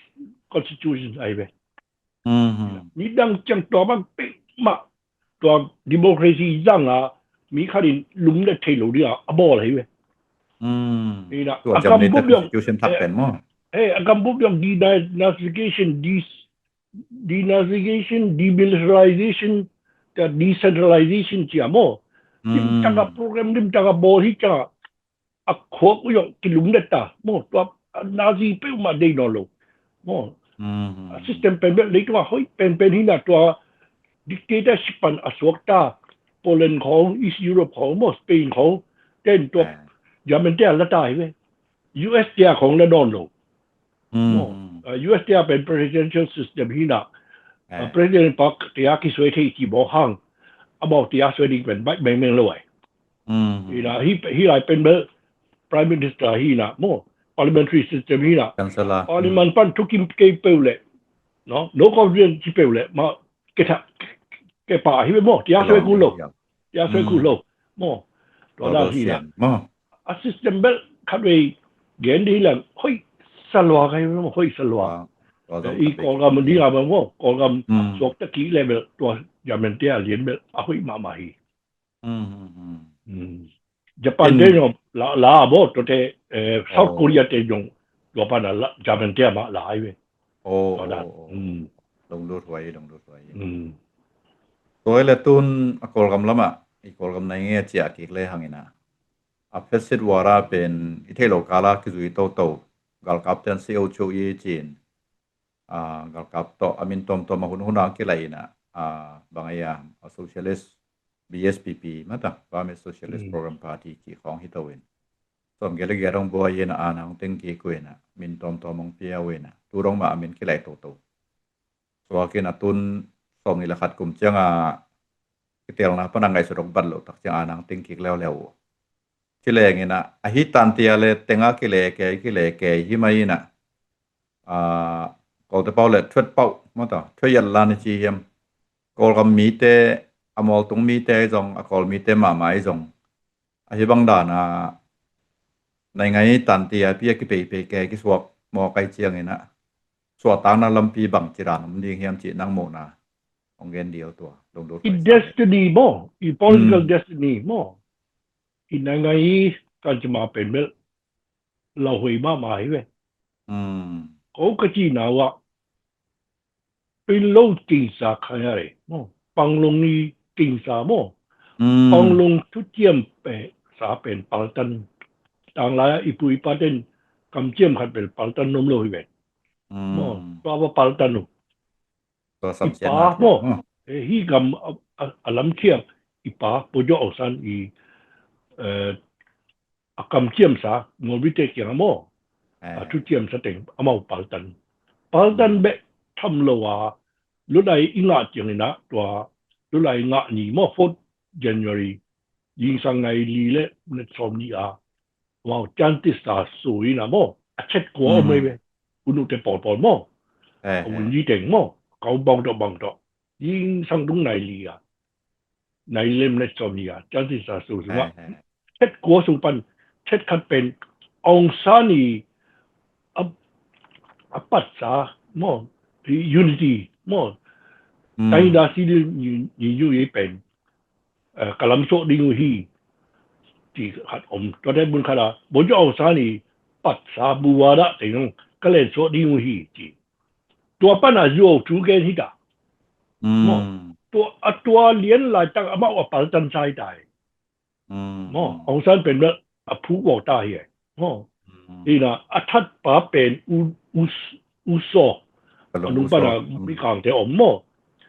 constitution ไอ้เว้ยมีดังจังตัวมันเป็นมาตัว democracy จังมีข้าดินลุมได้เทโลเดียบอกเลยเว้ยนี่นะ ตัวจำใน constitution ทักเป็นมั้งakan bukan denazification, demilitarization, dan decentralization siamo. Dim tanga program dim tanga boli tanga. Ako yung kilum neta mo. Tua Nazi pe uma day nolo. Mo. System pen lito hoy pen hina tua dictatorship an aswakta Poland ของ East Europe ของmo Spain ของเต้นตัวยามันแต่ละตายเว้ย US เตียของละดอนโลUS เตียเป็น presidential system ที่น่ะ president ปักเตียกี่สวยที่จีบห้างabout เตียสวยดีเป็นไม่เมืองเลยที่น่ะที่ไหลเป็น prime minister ที่น่ะโม parliamentary system ที่น่ะ parliament ปั้นทุกกิมเกย์เปล่าเลยเนาะ no confidence ที่เปล่าเลยมาเกะแกป่าที่เป็นโมเตียสวยกูโลเตียสวยกูโลโมตัวนั้นที่น่ะsystem เบลคัดไว้เย็นดีแล้วเฮ้ยสลัวกันมั้งเฮ้ยสลัวอีกองกำมันดีอะไรมั้งกองกำสวกตะกี้เลยแบบตัวยามันเตี้ยเลี้ยนแบบเฮ้ยมาใหม่ญี่ปุ่นเดี๋ยวลาบ่ตัวเตเซาท์เกาหลีเตยงตัวปานละยามันเตี้ยมาหลายเว้ยโอ้ลงดูถวยตัวเลตุนกอลกำละมะอีกอลกำในเงี้ยเจียกิเลยหังอินะอาเฟสิตวาระเป็นอิเทโลกาลาคิจุยโตกัลกับเตนซีโอโชยีจีนกัลกับโตอามินตอมมาหุ่นกิไลนะบางอย่างโซเชียลิสต์ BSPP มาตั้งว่ามี Socialist Program Party ที่ของฮิตเวนส่วนเกลเกรองบัวเยนะนางเต็งกีกวยนะมินตอมมงเปียเวนะตูรองมาอามินกิไลโตส่วนกินตุนสมนิลขัดกลุ่มเจ้ากิเตลนะพนังไงสุดบัลโลตักเจ้านางเต็งกีแล้วกิเลงนะอาฮิตันเตียเลเต็งกิเลเกฮิมายินะก็จะเป่าเลยทวดเป่ามั้งต่อทวดยันลานจีเอ็มก็กำมีเตอมอลตรงมีเตจงก็มีเตมาไม้จงอาฮิบังดานะในไงตันเตียพี่กิเปเกกิสวกมอไกเจียงนะสวดตางนั้นลำปีบังจิรานมันดีเฮียมจีนังโมนาองเงินเดียวตัวลงดู destiny บ่ political destiny บ่อีนั่งไงการจะมาเป็นเมื่อเราหุยมาหมายเว้ยเขาก็จีน่าวะเป็นโลกจริงสาขาอะไรปังลงนี้จริงสาโมปังลงทุกเจียมเปสาเป็นปัลตันต่างหลายอีปุยปัลตันกำเจียมขัดเป็นปัลตันนมโลหิเว้ยตัวว่าปัลตันนุอีป้าโมฮีกำอลัมเทียมอีป้าปุจโจอสันอีกำเจียมสางอวิเตกอย่างโมทุกเจียมสเต็งเอามาปัลตันเบะทำโลวาลุไลอิงาเจียงนี่นะตัวลุไลงะนี่โม4 January ยิงสังไงลีเล่เนสอมนี่ว่าจันติสตาสวยนะโมอัจฉริยะไม่เว้ยคุณดูแต่ปอดโมคุณยี่เต็งโมเขาบังต่อยิงสังตรงไหนลีในเล่มเนสอมนี่จันติสตาสวยว่าเช็ดกัวสุปันเช็ดคันเป็นองซานีปัสสาโมunity โมไทยดาซีนี่อยู่ยี่เป็นกลัมโซดิงฮีที่ขัดตัวได้บุญขนาดบนจะองซานีปัสสาบัวละแต่ยังก็เล่นโซดิงฮีจีตัวปัญหาอยู่ทุกแก่ที่ตาโมตัวเลี้ยนหลายตั้งอามาว่าปัลตันใจได้โมองซานเป็นแบบผู้บอกตาเหี้ยโมนี่นะอัฐป้าเป็นอุโซลุงป้ามีกางแต่อมโม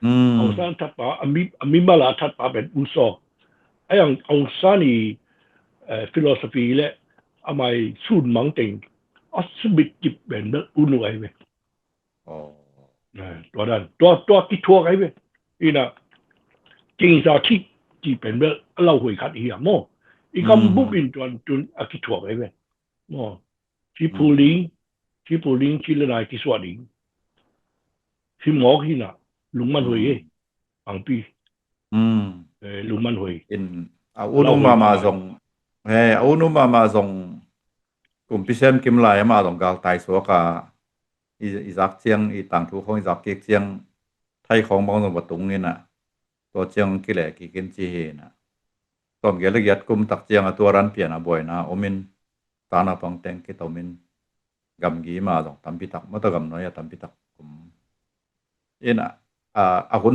Aung San Thapa Amimala Thapa ben Uso ayang Aung Sani philosophy le amai sun mountain asbit kip ben unu ai ve to dan to ki thua ai ve ina king sa ki ben lau hui khat hi mo I kam bu bin tun a ki thua ai ve mo chi puling chi le nai ki swa ding chi mo hi na lungman hui ye ang pi lungman hui in unu mama zong unu mama zong kum pisem kim lai ma zong gal tai so ka izak chiang I tang thu khong izak ke chiang thai khong bang zong batung ni na to chiang ki le ki kin chi he na tom ge le yat kum tak chiang a to ran pian a boy na omin ta na pang teng ki to min gam gi ma zong tam pi tak ma ta gam no ya tam pi tak kum ina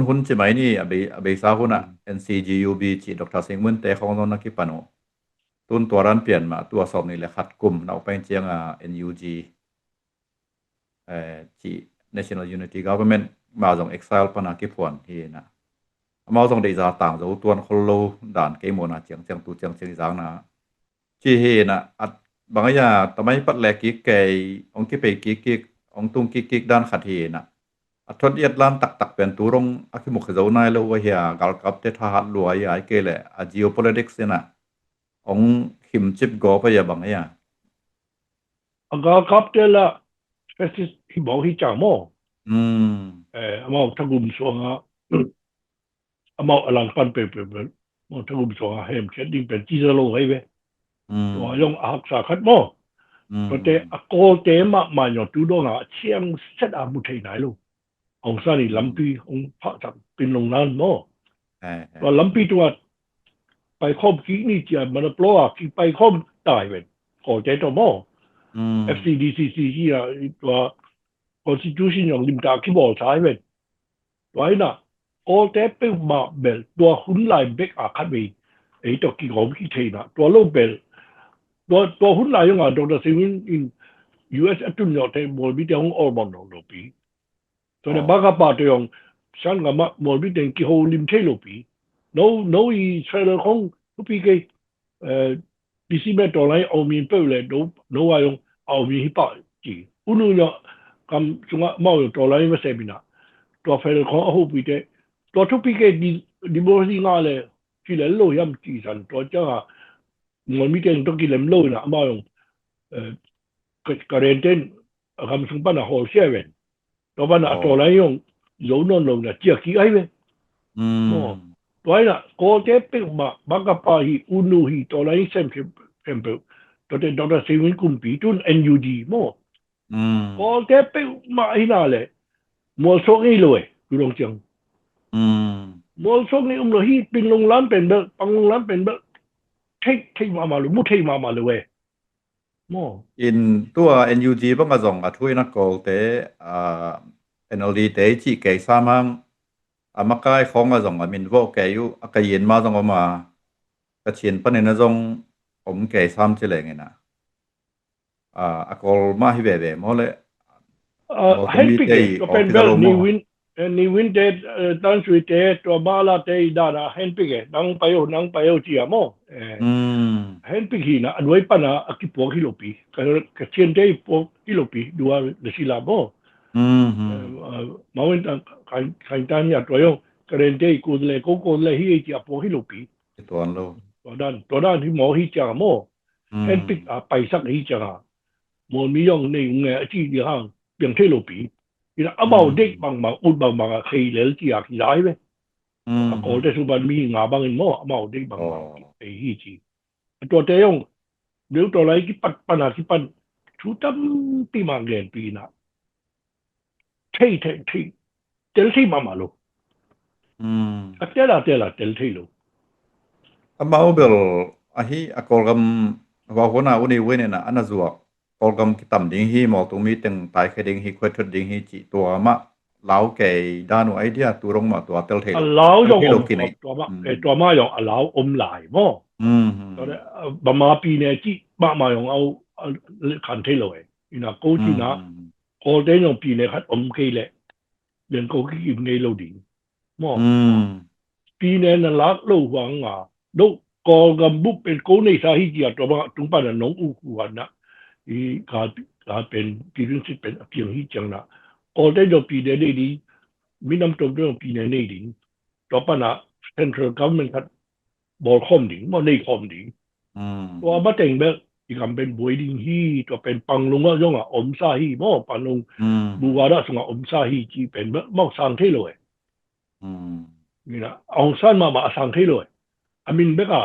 hun chi mai ni abe sa huna NCGUB chi Dr. Singmun te khong non na ki pano tun to ran pian ma tu som ni le khat kum na pen chiang NUG chi National Unity Government ma zong exile pana ki phon hi na ma zong de za tang zo tuan kholo dan ke mo na chiang tu chiang zang na chi hi na at bangaya tamai pat le ki ke ong ki pe ki ong tung ki dan khat hi na athot yat lan tak pen turong akimuk zo nai lo wa ya gal kap te tha hat lo ai ke le a geopolitics na ong him chip go pa ya bangaya gal kap te la specific hi bo hi cha mo amao thagum so nga amao alang pan pe mo thagum so nga hem che ding pen chi lo ai ve to yong a hak sa khat mo to te a ko te ma yo tu do nga chiang set a mu thai nai lo Aung San ni lampi ong pha tak pin long nan mo to lampi tu a ไปครอบกี้นี่จะมันปลอกที่ไปครอบตายเป็นขอใจตัวมอ FCDCC ที่ตัว Constitution อย่างลิมตาที่บอกใช้เป็นไว้น่ะโอแต่เป็นมาเบลตัวหุ่นลายเบกอาคัดไปไอ้ตัวกี่ของที่เทน่ะตัวโลเบลตัวหุ่นลายยังไงดร. ซิวิน in US อัตุนยอดเทมอลบิเตงออร์มอนโลปีตัวเนี่ยบางกปาตัวอย่างฉันกับมอลบิเตงกี่โฮลิมเทโลปีno I trailer ของทุกปีเกดิซิเมตตัวไหนเอามีนเปิลเลยnoว่า用เอามีฮิปะจีอุนุยคำจงว่าเมาอยู่ตัวไหนไม่เสพนะตัวเฟลของเอาหูปีเตตัวทุกปีเกดิโมซีงาเลยที่เลยโลยำจีสันตัวเจ้ามันมีเรื่องต้องกินเล่มโลนะเมาอยู่กระเรนเต้นคำสุงปันอะโฮเชียเวนตัวปันอะตัวไหน用有那种的接起ไอ้เว้ตัวน่ะก็จะเป็นมาบางกะปาฮีอุนุฮีตัวไหนเซมเปตัวเด็กดร. ซิวินกุมปีตุน NUG มั้งก็จะเป็นมาอีน่าเลยมัวส่งนี่เลยดูลงจังมัวส่งนี่เราฮีเป็นลงร้านเป็นแบบปังลงร้านเป็นแบบเทมาเลยมุเทมาเลยเว้ยมั้ง in ตัว NUG บ้างก็ส่งช่วยนักโกเตNLD เตจีเกยสามังมาใกล้ของก็ส่งมินโวเกยุกยินมาส่งมากระเชียนปนินส่งผมเกยซ้ำเฉลยไงนะกอลมาฮิเบเบมอเลยเฮนปิกก็เป็นแบบนิวินเดตั้งช่วยเตตัวมาลาเตดานะเฮนปิกนั่งไปเอาจีอะมั้งเฮนปิกฮีนะอันไว้ปะนะอากิปวกิโลปีกระเชียนเตปวกิโลปีดูว่าเลสิลามั้งมาวันขันตันเนี่ยตัวยังกระเด็นเตกูเลยฮีจีอะปวกิโลปีตัวนั้นตัวด้านที่หมอฮีจังมั้งเฮนปิกไปสักฮีจังมันมีอย่างในงานที่เดียวกันเปลี่ยนเทโลปีนี่นะเอาเด็กบางอุดบางเคยเลี้ยงจีอากี่ได้ไหมก็แต่สุบันมีงาบางมั่วเอาเด็กบางไอ้ฮีจีตัวเตยงเดี๋ยวตัวอะไรที่ปัญหาที่ปัญชุดตั้มปีมาเรียนปีน่ะเทเตลที่มาลูเตลเตลที่ลูมาเบลฮีกอลกัมว่าหัวหน้าอุนิเวเนี่ยนะอันนั้นจัวกอลกัมกิตัมดิ้งฮีมอตุมีตึงตายแค่ดิ้งฮีควัดดิ้งฮีจีตัวมาเล้าแก่ดานุไอเดียตัวรงมาตัวเตลเทลเล้าอย่างตัวมาอย่างเล้าหลายมั้งตอนนี้บางมาปีเนี่ยจีมาอย่างเอาขันเทลเลยนี่นะกูจีนะก็ได้อย่างปีเนี่ยขัดกี่เลยเรื่องกูกี่ในโลดิ้ง mo 嗯 pine na lak lo wanga do ko ga bu pen ko nei sa hi ji to ba tung pa na nong u ku na i ka pen pirin sit pen piang hi chang na ko de do pine nei di minam tom do pine nei di to pa na central government คัดบอลคอมดิบ่ในคอมดิตัวบ่แต่งแบบอีกำเป็นบวยดิงฮีตัวเป็นปังลงก็ย่องอ่ะอมซาฮีบ่ปังลงบูวาระสงอมซาฮีจีเป็นแบบมอกสังเทโลนี่นะองซันมาสังเทโลI mean เบกอ่ะ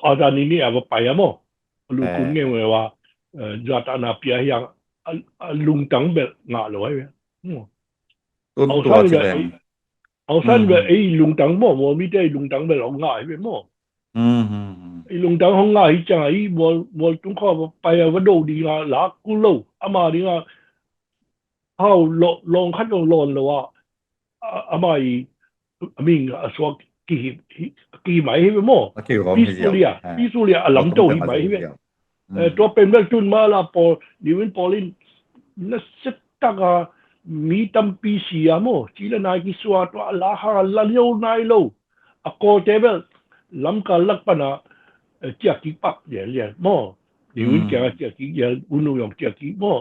อาจารย์นี่อ่ะไปอ่ะบ่ลูกคุณเงี้ยว่าจัดอาณาเปียยังลุงตังเบกงะเลยต้น อง ตัว ซัน แส เบ ดง องซันเบไอ้ลุงตังบ่มีได้ลุงตังเบกเอาง่ายไปบ่ ไอ้ลุงตังห้องง่ายจังไอ้บอลตุ้งข้อไปว่าดูดีละหลักกูโลอามาดีละเขาลงขั้นลงเลยว่าอามาอีมิงสวกกี่หมายให้ไปมั่ว 那叫我 พิ 们 สูเลียพิสูเลียหลังโจยหมายให้ไปตัวเป็นเรื่องจุนมาละพอลิวินปอลินนั่นสิตากามีตั้มปีเสียมั่วจีละนายกิสวาตัวลาฮาลาเลียวนายโลอะโกเทเบลลำการลักปนาเจ้ากี่ปักเดี๋ยวมั่วลิวินแกเจ้ากี่เดี๋ยวอุณหยองเจ้ากี่มั่ว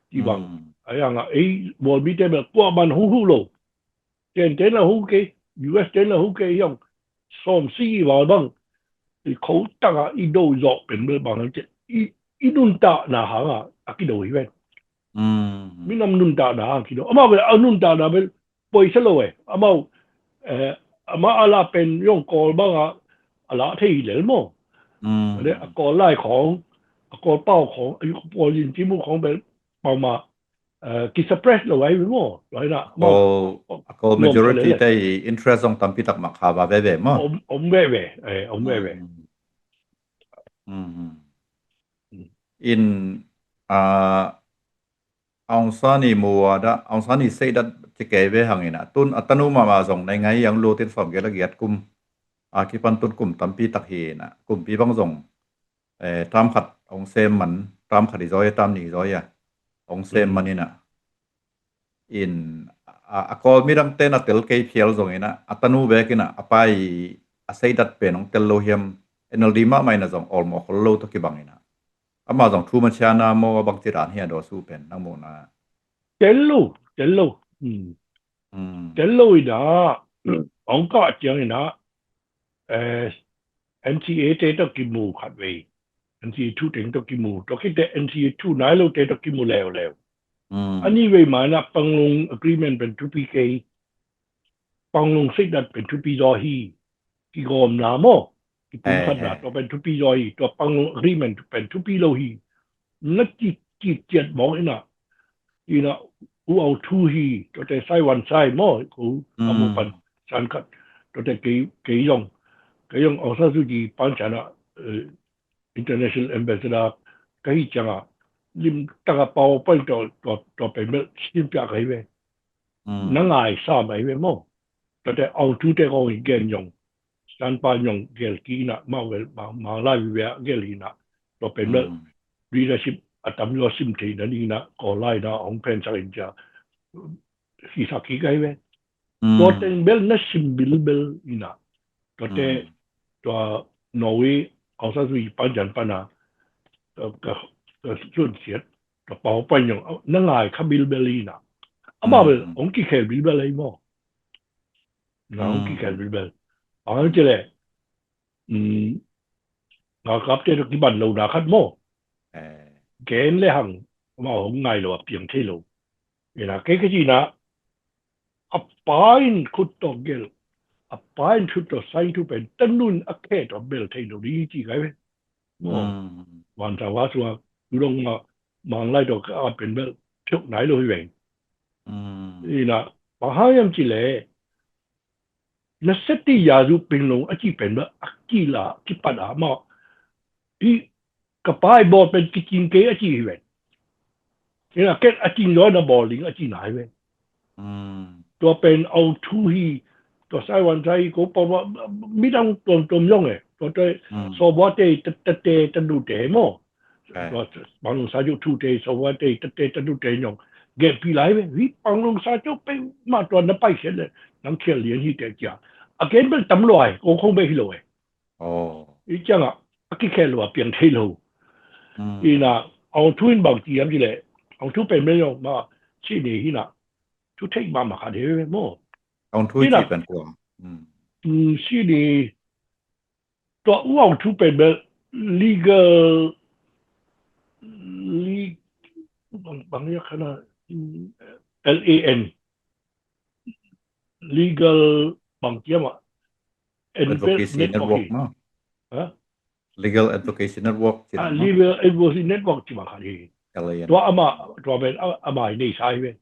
ที่บังไอ้ยังไอ้บอลมีเทเบลกว่ามันหูโลเจนละหูเกUS เจนละหูเกยังซ้อมซีว่าบังเขาตั้งอีโดยอกเป็นเมื่อบางเจอีนุนตาหนาหางอากิโดยเว้นมินำนุนตาหนาหางกิโดอามาเวลานุนตาหนาเป็นปอยเสลวยอามาอามาอาลาเป็นย่องกอลบ้างอาลาที่เหลือมั้งเนี่ยกอลไล่ของกอลเป้าของอายุปอลินจิมุของเป็นเป้ามากิสเปรสเลยไว้มั้งไรนะก็ majority ได้ interest ของตั้มพิทักษ์มาข่าวแบบแบบมั้งอมเว่อมเว่in องศานี่มัวดะองศานี่เสด็จจะเก็บไว้ห่างนะตุนอัตโนมาส่งในไงยังโลตินฟอร์มเกลเกียรกุมคิปันตุนกุมตั้มพิทักษ์เฮนะกุมปีบังส่งตามขัดองเซมมันตามขัดอีจอยตามหนีจอยองเซมมันนี่นะ in ako mirang ten atel kay piel zong ina atanu bekina apai asay dat penong telohiam enaldima may na zong olmo hollo to kibangina ama zong thu man chana mo bang tiran hian do su pen nang mo na tello ida ong ka chiang ina NCA te to kimu khat we NCA 2 ting to kimu to kit NCA 2 nai lo te to kimu lewอันนี้เวมานะปังลง agreement เป็นทุปีเกปังลงสิดัดเป็นทุปีรอฮีที่กอมนาโมที่ปุ่มขัดนาตัวเป็นทุปีรอฮีตัวปังลง agreement เป็นทุปีโลฮีนักจิตเจ็ดมองอีน่ะอีน่ะอูเอาทูฮีตัวแต่ไซวันไซโมกูอามุปันสันขัดตัวแต่เกยองเอาซาสุจีปันชนะinternational ambassador ก็ฮิจังอ่ะลิมตั้งกระเป๋าไปตัวเป็นเมื่อชิ้นเปียกไอ้เว้ยนั่งไงสามไอ้เว้ยมั้งแต่เอาทุกแต่ก็อีกเกณฑ์ยงสันปานยงเกลกีน่ะมาเวลมาไล่เวียเกลีน่ะตัวเป็นเมื่อ leadership อัตมยศสิมทีนั่นนี่นะก็ไล่นะองเพนสังจะฮิสักกี่ไอ้เว้ยตัวแต่เบลนั่นซิมบิลนี่นะตัวแต่ตัวนอร์เวย์เอาซะสุดปันจันปานะส่วนเสียกระเป๋าไปอย่างนั่งไงคาบิลเบลีน่ะอามาเป็นองค์กี่แขกบิลเบลีมั้งนะองค์กี่แขกบิลเบลอันนั้นจะเลยนะครับเจ้าที่บ้านเรานะคัดมั้งเกณฑ์เลยหังมาองค์ไงเราเพียงเท่าเนี่ยนะเกี่ยจีน่ะอัปปายน์คุดตอกเกลอัปปายน์ชุดตัวไซน์ทุเป็นตั้งนู่นอักเขตตัวเบลเท่าดีจีไงเว้ยวันสาวาสัวลงมาไล่ดอกก็เป็นแบบชุกไหนเลยเองนี่นะบางอย่างจีเล่นักเศรษฐียาดูเป็นลงอาชีพเป็นแบบอาชีพละที่ปัญหามาอีกระป๋าบอลเป็นกิจเกอาชีพเองนี่นะแค่อาชีพน้อยนะบอลลิงอาชีพไหนเองตัวเป็นเอาทูฮีตัวไซวันไซก็บอกว่าไม่ต้องตัวย่องตัวโซบอเตตดูเตโมบางสายอยู่ทูเตสวัสดีเตดูเตยอง get ปี来呗你帮龙沙就被嘛多那拜钱的能去联系的家啊根本抌落来我空被去了哦你讲啊去开路变退路嗯伊那အောင်ထွင်းပေါက်ကြည့်ရပြီလေအောင်ထွပဲမလို့မရှိနေဟိနာသူထိတ်မှမခါတယ်မော ông thui ဟိ chỉ နာ bên củaရှိနေတော့ဦးအောင်ထွပဲမ legal ဘယ်လိုခဏ LAN legal ဘန်ကျမ advocacy network เนาะ ฮะ legal advocacy network จิ อ่า เนาะ legal advocacy network จิมาขาย LAN ตัวอามาตัวเป็นอามาในสายเว้ย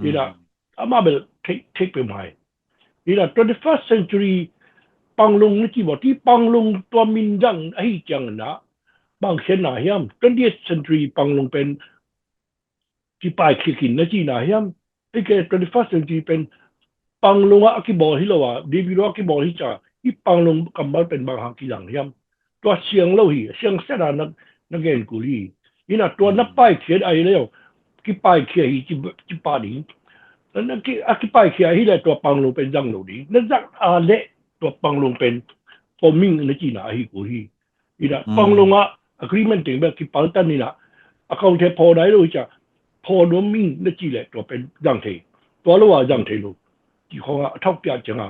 นี่นะอามาเป็นtake ไปใหม่นี่นะ 21st century ปังลงนี่จีบอกที่ปังลงตัวมินจังไอ้จังนะบางเช่นนะยาม 20th century ปังลงเป็นที่ปลายขินนะจีนะยามไอ้แก 21st century เป็นปังลงอะกิบอกที่เราว่าดีบีว่ากิบอกที่จะที่ปังลงกำบัลเป็นบางหางกี่หลังยามตัวเสียงเราหีเสียงเสดานักเรียนกุลีนี่นะตัวนับป้ายเขียนไอ้แล้วกี่ป้ายเขียนจีป้าดีแล้วนั่นกี่ป้ายเขียนที่แล้วตัวปังลงเป็นจังเราดีนั่นจังอะไรตัวปังลงเป็นฟอร์มิ่งนะจีน่ะไอ้กูฮีนี่นะปังลงอ่ะ agreement ถึงแบบกี่ปังตันนี่นะaccount พอได้เลยจ้ะพอน้มิ่งนะจีแหละตัวเป็นจังเทตัวรู้ว่าจังเทลูที่เขาอ่ะทับยาจังอ่ะ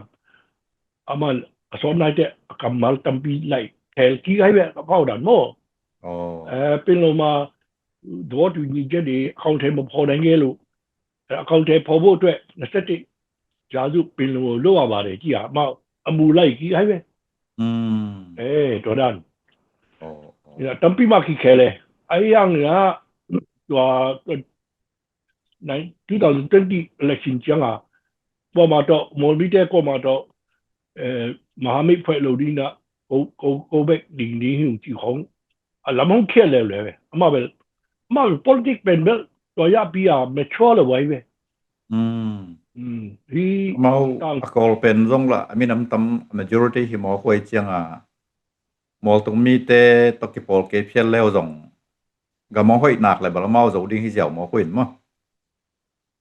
อามันสอนนายเด็กกำมัลตั้มปีไล่แถลกี่ให้แบบเข้าดันโม่เป็นลงมาตัวดูนี่จะดีaccount มันพอได้เงี้ยลูaccount พอพูดด้วยนะสิจะดูเป็นลงรู้ว่าบาร์จีอ่ะมาအမူလိုက်ကြီးဟဲ့ပဲတော်ဒန်นี่ตั้มปีมาขี้แค่เลยไอ้ยังเนี่ยตัวใน2020 election จังอ่ะพอมาတော့มอลบิเตก็มาတော့มหามิตรဖွဲ့လို့ဒီနာကိုဘက်ဒီနေဟူကြည့်ของလမုံခဲလဲလဲပဲအမ politics เป็นแบบตัวยาปีอ่ะ mature เลยไว้ပဲที่ mau akol pen zong la ami nam tam majority hi mo khoi chiang a mol tung mi te to ki pol ke phial leo zong ga mo hoi nak le ba mau zo ding hi jiao mo khuin mo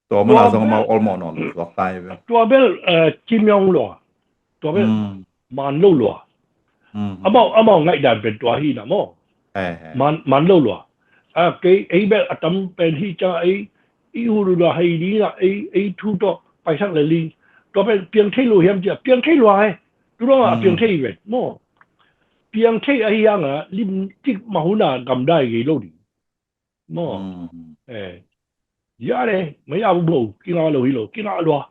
to mo na zong mau all mo non lo tai be ตัวเบลจิมยองหลัวตัวเบลมันลู่หลัวအမောင်ငိုက်တာเป็นตัวฮีนะโมมันลู่หลัวเกไอ้เบลตำเป็นที่จะไอ้อูรุละไฮดีนะไอ้ทุตไปสักเลยลีตัวเป็นเพียงเท่ลู่เฮียมจะเพียงเท่ลู่ไอ้ดูว่าเพียงเท่เว้ยโมเพียงเท่ไอ้ยังอ่ะลิมจิกมาหุนากำได้กี่โลดีโมยาเลยไม่ยาบุบกินอะไรเลยโลกินอะไรวะ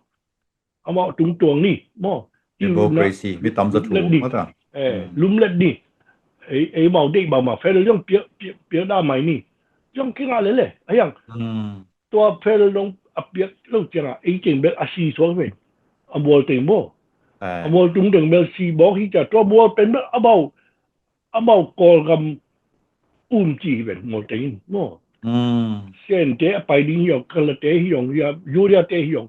เอามาตรงนี่โม democracy มีตำจะถูกมั้งจ้ะลุมเล็ดนี่ไอ้เมาเด็กเมามาเฟรลงเปียได้ไหมนี่ยังกินอะไรเลยไอ้ยังตัวเฟรลงเปียลงจังอ่ะไอ้จริงเบลอาชีสวยเป็นอมวลเต็งโมอมวลตรงถึงเบลซีบอกที่จะตัวบัวเป็นอมากอลกำจีเป็นมวลเต็งโมเส้นเตะไปดิ้งหยอกกระเตะหยองยูเรียเตะหยอง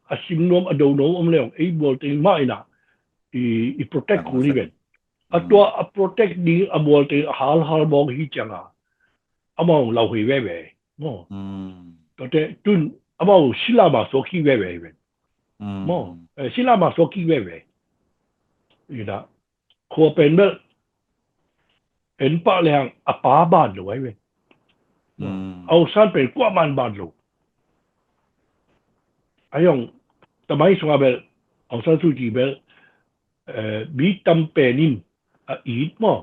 อาชิมนมอดูนมเลยไอ้มวลเต็งไม่น่ะอี protect กูนี่เป็นตัว protect ดีอมวลเต็งหาบอกที่จังอ่ะอมเราหุยแว่แว่โมตัวเตะจุนอมศิลามาสกีแว่แว่เป็นโมศิลามาสกีแว่แว่นี่นะขวเป็นแบบเห็นปะแรงอป้าบ้านเลยไว้เว้ยเอาสั้นเป็นกว่ามันบ้านลูกไอ้ยังทำไมสงบเบลเอาสั้นสุจีเบลมีตำเป็นนิมอีดมั้ง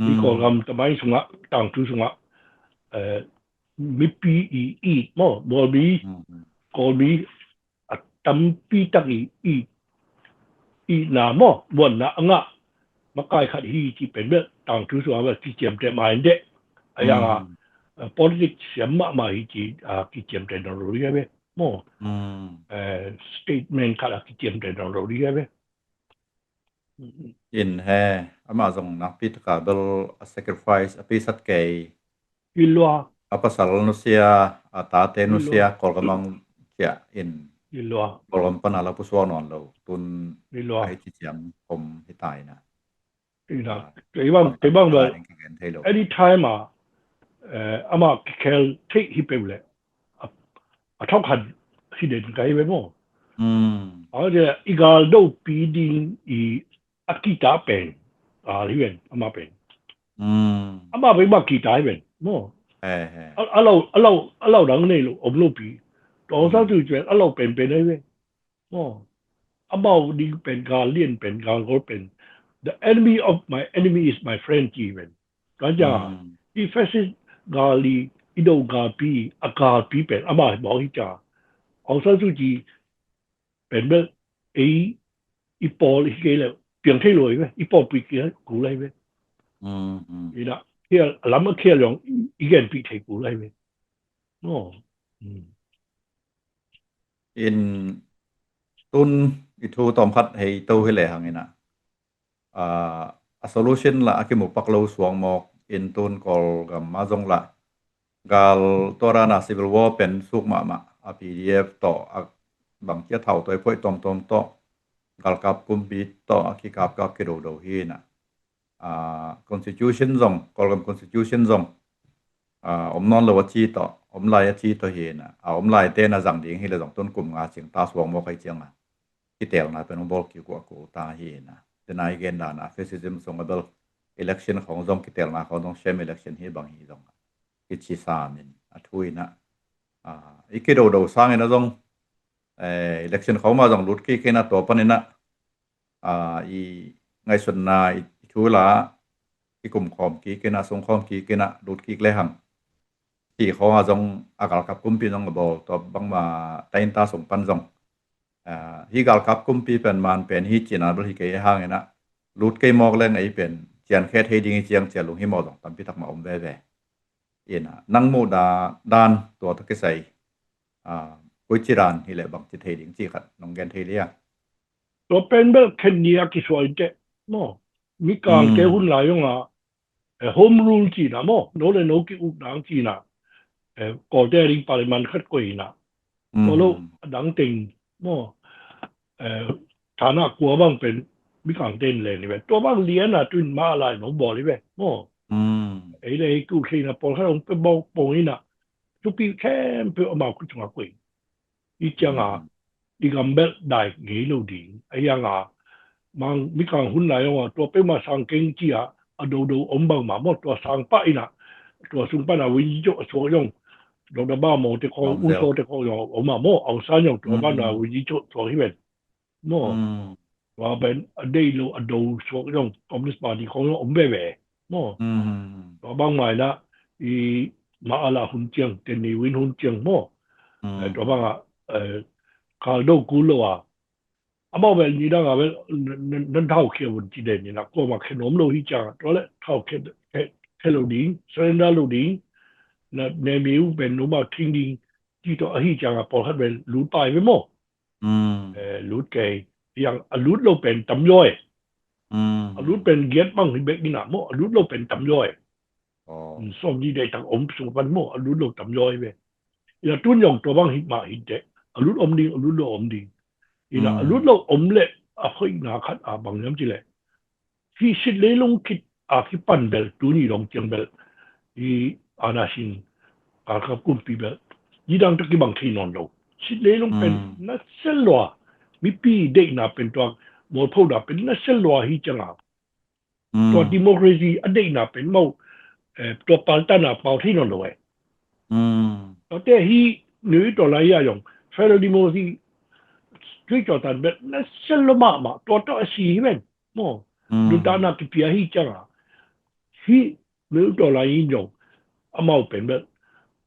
มีคนทำทำไมสงบต่างทุสงบมีปีอีดมั้งบอมีคนมีตำปีตักอีหนามั้งวันน่ะงะมาใกล้ขัดฮีที่เป็นแบบต่างทุสงบที่เจียมแต่มาเด็กไอ้ยังpolitics 什么嘛以及qui tient dans le rive bon statement kala qui tient dans le rive in he ama zong na pit ka bel sacrifice api sat ke ilwa apa sal no sia ata te no sia kol kamang ya in ilwa kolom panala puswa non lo tun ilwa ai chi chiam kom hitai na ina te bang ba anytime อามาแคลเทคฮิเปเลย အထောက်ခံရှိတယ်ကြိုင်ပဲမော 而且一个都必定以阿吉他本啊里面阿妈本，阿妈本嘛吉他本，喏，阿老人那路我们路比，多少就觉阿老本本那边，喏，阿妈你本个练本个我本，the enemy of my enemy is my friend 基本，咁就，伊发现咖喱伊度咖比阿咖比本阿妈冇去加，多少就係。เป็นเมื่ออีปอลอีกแล้วเปลี่ยนที่รวยไหมอีปอลปีกี่กูเลยไหมนี่ละเที่ยวล้ำมาเที่ยวลองอีกอย่างปีเทกูเลยไหมโอ้อินตุนอีทูตอมพัดให้โตให้แหล่หางนะsolution ละอากิมุปักเราสวงหมอกอินตุนกอลกับมาจงละกาลตัวรานา civil war เป็นสุกมาPDF ต่อบางเจ้าเท่าตัวพ่อยตอมต่อกาลกับกุมบีต่อขี้กับกิโดโดฮีนะconstitution จงกอลกับ constitution จงอมนอนเลวจีต่ออมลายจีต่อฮีนะอมลายเต้นจังดิ่งฮีเลยจงต้นกลุ่มงาเสียงตาสวงโมกให้เจียงที่เตลนะเป็นองค์บอกกี่กว่ากูตาฮีนะแต่นายเกณฑ์นะ fascism ทรงกระเดล election ของจงที่เตลนะเขาต้องเชื่อม election ฮีบางฮีจงกิจสามินทุยนะอีกกิโดโดสร้างนะจงelection เขามาจากรุดกี้นะตัวปนินะอีไงส่วนนาอีทูละที่กลุ่มคอมกี้นะสงคอมกี้นะรุดกี้เลยหังที่เขามาจากอากาศกับกุมปีจงกบอตัวบางมาไต่ตาส่งปันจงฮีกาลกับกุมปีเป็นมันเป็นฮีจีนะบริเกยห่างนะรุดกี้มองเล่นไอเป็นเจียนแค่เทดิ้งเจียงเจียลุงฮีมอดงตั้มพิทักษ์มาอมเว่เอ็นะนั่งโมดาดานตัวทักษะกุจิรันฮิเลบังจิตเฮดิงจีขัดน้องแกนเทเลียตัวเป็นแบบเคนนียกิสวยเจโมมีการเกหุ่นหลายอย่างโฮมรูลจีนะโมโนเลโนกิอุดังจีนะก่อเดริงปาริมันขัดกุยนะตัวโลดังติงโมฐานะกลัวบ้างเป็นมีการเต้นเลยนี่เว้ตัวบ้างเลี้ยนนะตุนมาอะไรน้องบอกเลยเว้โมไอ้เลยกูเคยนะปอลเขาลงไปบอกปงนี่นะทุกปีแค่เพื่อมาคุยจังกุยอีจังဒီကံဘက်ဒိုင်ငေးလို့ဒီအရာကမန်မိကန်หุ่นလာရောတော့ပဲမဆောင်ကင်းကြီးအဒိုဒိုအုံဘောင်မှာမော့တော့ဆောင်ပိုင်နာတော့စုံပနာဝင်းကြီးကျအစောရုံတော့တဘာမောတခေါ်ဦးစောတခေါ်ရောအမမောအောင်ဆန်းရောတော့ဘာနာဝင်းကြီးကျစောဟိပဲမောว่าเป็นอดีตอดูสวกยงคอมมิวนิสต์ปาร์ตี้ของอมเบเบ้โม่ตัวบางหมายนะอีมาอาลาหุ่นเจียงเตนีวินหุ่นเจียงโม่ตัวบางข่าวดูกูโลอามาเป็นนี่ดังอ่ะเป็นนั่นเท่าเขียวจีเด่นนี่นะก็มาขนมโลหิจังตัวละเท่าเขียวโลดิ้งเซนดาโลดิ้งนะเนมิวเป็นนุ่มมาทิ้งดิ้งที่ตัวหิจังอ่ะพอเขาเป็นรูดไปไม่โม่รูดเกยอย่างรูดเราเป็นตำย่อยรูดเป็นเกียรติบ้างที่เบกนี่นะโม่รูดเราเป็นตำย่อยส้มยี่ได้ตั้งอมสุพรรณโม่รูดเราตำย่อยไปอย่างตุ้นยองตัวบ้างหิมาหิเดรูดอมดิ้งรูดเราอมดิ้งอีน่ะรูดเราอมเละค่อยนาคัดบางน้ำจีเละที่สิเลลงคิดที่ปั่นเบลตัวนี้ลงเจียงเบลที่อาณาชินกับกุมปีเบลยี่ดังตะกี้บางที่นอนเราสิเลลงเป็นนักเซลล์มีปีเด็กน่ะเป็นตัวโมดพูดเป็นนักเซลล์ที่จังตัวดิโมคราซีเด็กน่ะเป็นเมาตัวปาลตันน่ะเป่าที่นอนเราตัวแต่ที่หนุ่ยตัวไรอย่างเฟรดิโมซี追求但别那什么嘛，多到西边，么？你到那去边去讲去没到来应用，冇变别，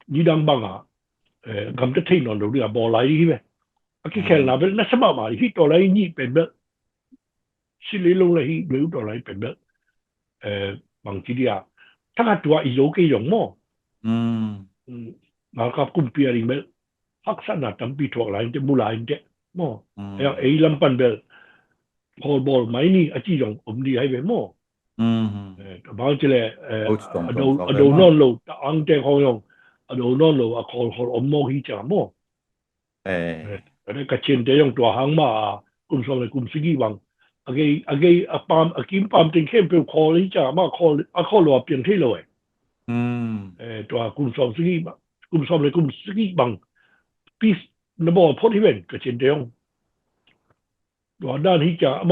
你当帮咁多天南路你冇来去咩？去看那边那什么嘛，去到来你变别，是你路来去没到来变别，忘记啲他个ตัวอีโยกี่用么？มากับกุมเปียริเมลฮักษณะตั้มปีถั่วไหลจะมูลายจะโม่อย่างไอ้ลำปันเบลพอบอลไม่นี่อาชีพของผมดีให้ไปโม่แต่บางทีเลยอดูนอนโลแต่อังเจเขาอย่างอดูนอนโลขออมโมฮิจ่าโม่แต่กระเชียนจะยังตัวหางมากุมสมัยกุมสกีวังปามกิมปามติงเข้มเป็นคอลิจ่ามาคอหลวเปลี่ยนที่เลยตัวกุมสมัยกุมสกีบัง peace 那么破ที่เป็นก็เช่นเดียวตัวด้านที่จะเอ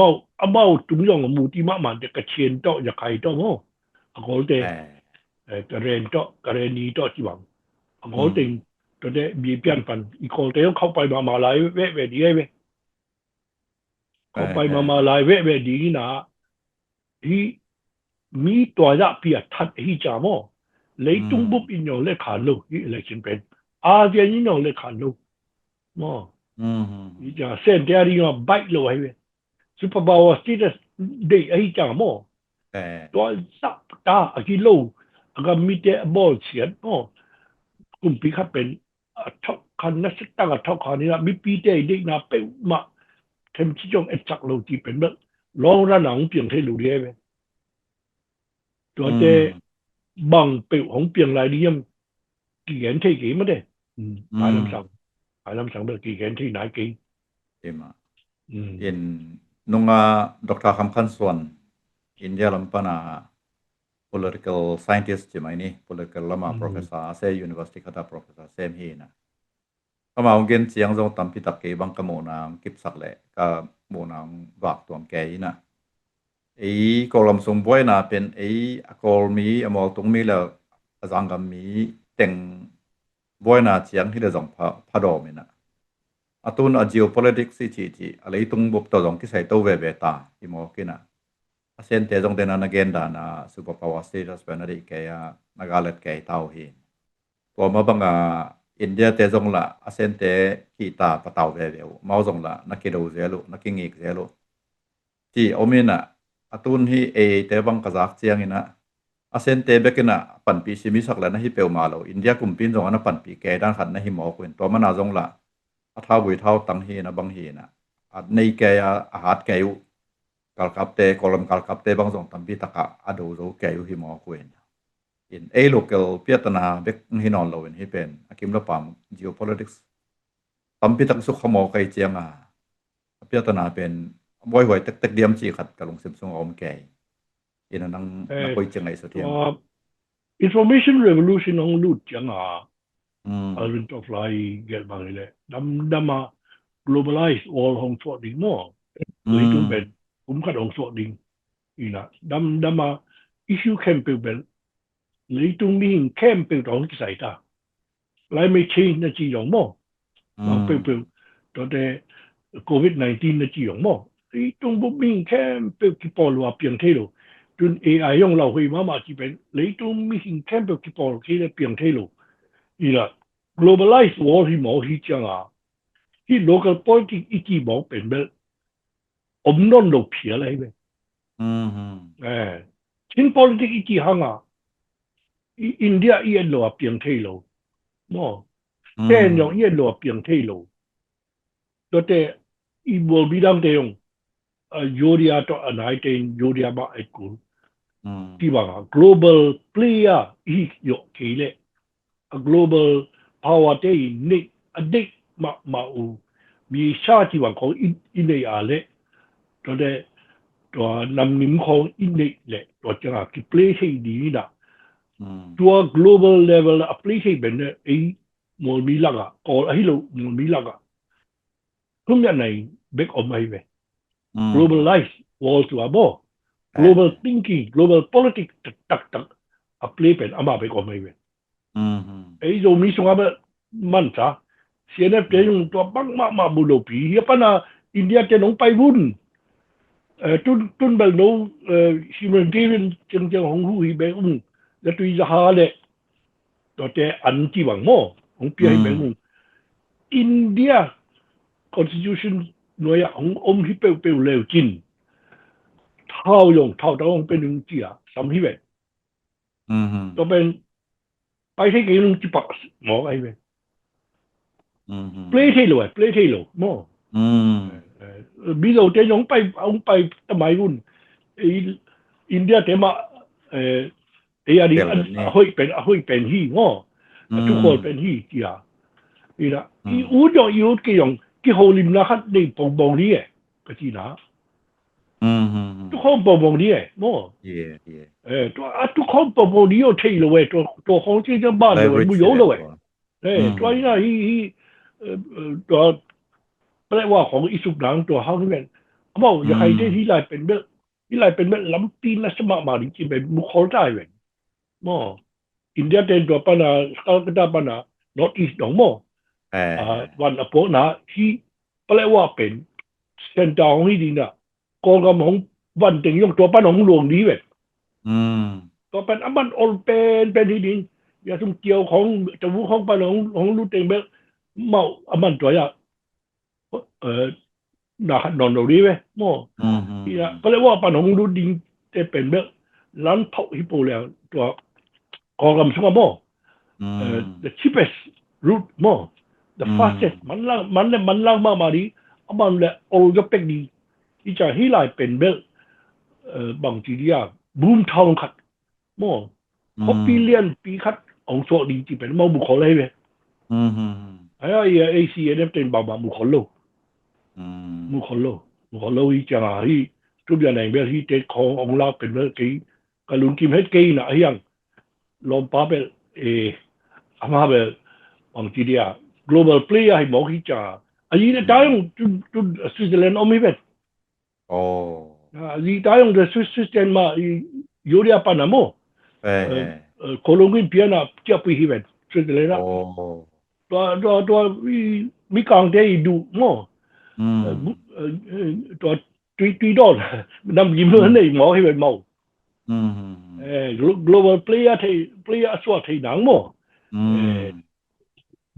าตุ้มยองมูที่มาจะกระเชียนต่อจะใครต่อมั้งก็เตะกระเรนต่อกระเรนีต่อจีบังก็เตะตัวเตะมีเปลี่ยนปันอีกคนเตะเข้าไปมาลายเวะดีไอ้เว้เข้าไปมาลายเวะดีนะที่มีตัวละเปียทัดที่จะมั้งเลยตุ้มบุบอินยองเลยขาดลูกที่อะไรเช่นเป็นอาเซียนอินยองเลยขาดลูกมั้งนี่จะเส้นเดียร์ยังใบเลยไอ้เว้ superpower status เด็กไอ้จ่าโม่ตัวสับตาอกิโลก็มีแต่บอลเสียนโม่กลุ่มปีครับเป็นท็อปคันนักตั้งกับท็อปคันนี้นะมีปีเด็กนะเป็นมาเทมที่จงเอ็ดจักโลที่เป็นแบบลองระหนังเปลี่ยนให้รู้ได้ไหมตัวเด็กบังเปลี่ยนของเปลี่ยนรายนี้ยังกี่เห็นที่กี่ไม่ได้หายลำสั่งแบบกี่เห็นที่ไหนกี่เอ็มเอ็นnunga Dr. Hamkan Swan India lampana political scientist jema ini political lama professor se university kata professor sem hi na ama ongen chiang jong tampi tak ke bang ka mo nang kip sak le ka mo nang wak tuam ke ina ei kolam sum boy na pen ei akol mi amol tung mi la azangam mi teng boy na chiang hi le jong pha do mi na atun a geopolitics si chi alei tung bop to jong ki sai to ve ta imo kina asen te jong den an agenda na superpower status penari ke ya nagalet ke tau hi to ma banga india te jong la asen te ki ta pataw ve mau jong la na ke do zelo na ki ngik zelo ti omina atun hi e te bang kazak chiang ina asen te bekina pan pi simi sak la na hi pe ma lo india kum pin jong ana pan pi ke dan khat na hi mo kuin to ma na jong laท้าววิท้าวตั้งเฮนะบางเฮนะในแกอาหารแกอยู่กัลกับเตกอลัมกัลกับเตบางส่งตั้งพิตากะอดูรูแกอยู่ที่มอคุยนะอินโลเกลเปียตนาเบกฮินอนโลวินฮิเป็นอากิมละปาม geopolitics ตั้งพิตักสุขมอไกเจียงเปียตนาเป็นบ่อยหวยตึกเดียมจีขัดกับลงสิบสองอมแกอินนังคุยเจียงไงสุดที่ information revolution ของลูดเจียงอรุณตัวฟลายเกิดบางเลยดำมา globalize all ของสวดดิ่งมั่วเลยต้องเป็นผมขัดของสวดดิ่งอีน่ะดำมา issue แคมเปญเป็นเลยต้องมีแคมเปญของที่ใส่ตาไล่ไม่ชี้นั่นจีหยงมั่วเปลตัวแต่ COVID-19 นั่นจีหยงมั่วเลยต้องบุกมีแคมเปญที่ปอลว่าเปลี่ยนเท่าจน AI ยงเราคุยมาจีเป็นเลยต้องมีแคมเปญที่ปอลที่เปลี่ยนเท่าอีละ globalize world ที่หมอที่จังที่ local politics อีกที่หมอเป็นแบบอมนนหลบเพียอะไรแบบชิ้น politics อีกที่ห่างอินเดียอีหลัวเปลี่ยนเท่าหมอแค่ยองอีหลัวเปลี่ยนเท่าตัวแต่อีบัวบิดามเตยงยูเรียต่ออันไหนเตยยูเรียมาไอ้กูที่ว่า global player อีกยกกี่เลยglobal power ได้นี่เด็กมามีชาติว่าของอินเดียเลยตัวนำนิ่มของอินเดียเลยตัวจะหาที่ play ให้ดีนะตัว global level play ให้เป็นไอ้มอลมีลักก็ไอ้เรามอลมีลักทุกอย่างในเบกออกมาไป globalize world ตัวบ่ global thinking global politics ตักplay เป็นอามาเบกออกมาไปไอ้โยมีสงครามมันซะเสียเนี่ยเดี๋ยวตัวบังมาบุโรปีเฮียปะนะอินเดียจะลงไปวุ่นตุนแบบโน้humanitarian จังของหูอีเบงแล้วตัวจะหาเลยตัวแต่อันที่หวังมั่วของเปียให้เบงอินเดีย constitution หน่วยของที่เปลวเร็วจินเท่าต้องเป็นหนึ่งจีอ่ะสำฮิเวตัวเป็นไปที่กี่ลุงจิปักหมอไอ้เว้ยเปลี่ยนที่หลวหมอมีเราจะยองไปทำไมวุ่นอินเดียแต่มาอันนี้ห้อยเป็นฮี่หมอทุกคนเป็นฮี่กี่อ่ะนี่นะอูดกี่ยองกี่โฮลิมนะคัดในปองนี้ก็ที่นะทุกคนปองนี้หมอทุกคนปองนี้ที่เราเว้ยตัวของที่จะบ้านเราไม่有了เว้ยตัวนี้ฮี ตัวแปลว่าของอีสุกหนังตัวเฮานี่แม่นเอาบอกอย่าใครได้ที่ไรเป็นเมื่อที่ไรเป็นเมื่อลำตีนและสมัครมาจริงๆเป็นมุขได้เว้ยหม้ออินเดียเต็นตัวปัญหาสกาลกระดาปัญหา North East หนองหม้อวันอโปนะที่แปลว่าเป็นเส้นทางของที่ดินอ่ะกองกำของวันถึงยงตัวปัญหาของหลวงนี้เว้ยตัวเป็นอันมันโอลเป็นที่ดินอย่าทุ่มเกี่ยวของจะวุ้ของปัญหาของลูกเต็งเบลเมาอันมันตัวอย่างนอนตรงนี้เว้ยหม้อที่ละก็เลยว่าปัญหาของลูกดินจะเป็นเบลล้านเท่าฮิปโปแล้วตัวกองกำสมัครหม้อthe cheapest route หม้อ the fastest มันล่างมากมาดีอันมันแหละโอลก็เป็นดีที่จะให้ลายเป็นเบลบางทีที่บูมทองขัดหม้อเพราะปีเลียนปีคัดองโซดีที่เป็นมาบุคคลเลยเว้ยไอ้เอซีเนี่ยเป็นบางบุคคลโลบุคคลโลที่จะให้ทุกอย่างในเบลที่เด็กขององเราเป็นเบลกี่กลุนกิมเฮดกี่นะยังลมป้าเบลอามาเบลบางทีที่global player ให้บอกที่จะอันนี้เนี่ยได้ยังจุดสวิตเซอร์แลนด์เอาไม่เป็นนี่ได้ยังthe Swiss system มายูเรียปานาโมโคลอมเบียเปียน่ะจะไปที่เป็นสวิตเซอร์แลนด์ตัวมีกางเตยดูโมตัว$3นำยิ้มเลยนี่หมอให้เป็นเมาglobal player สวดที่หนังโม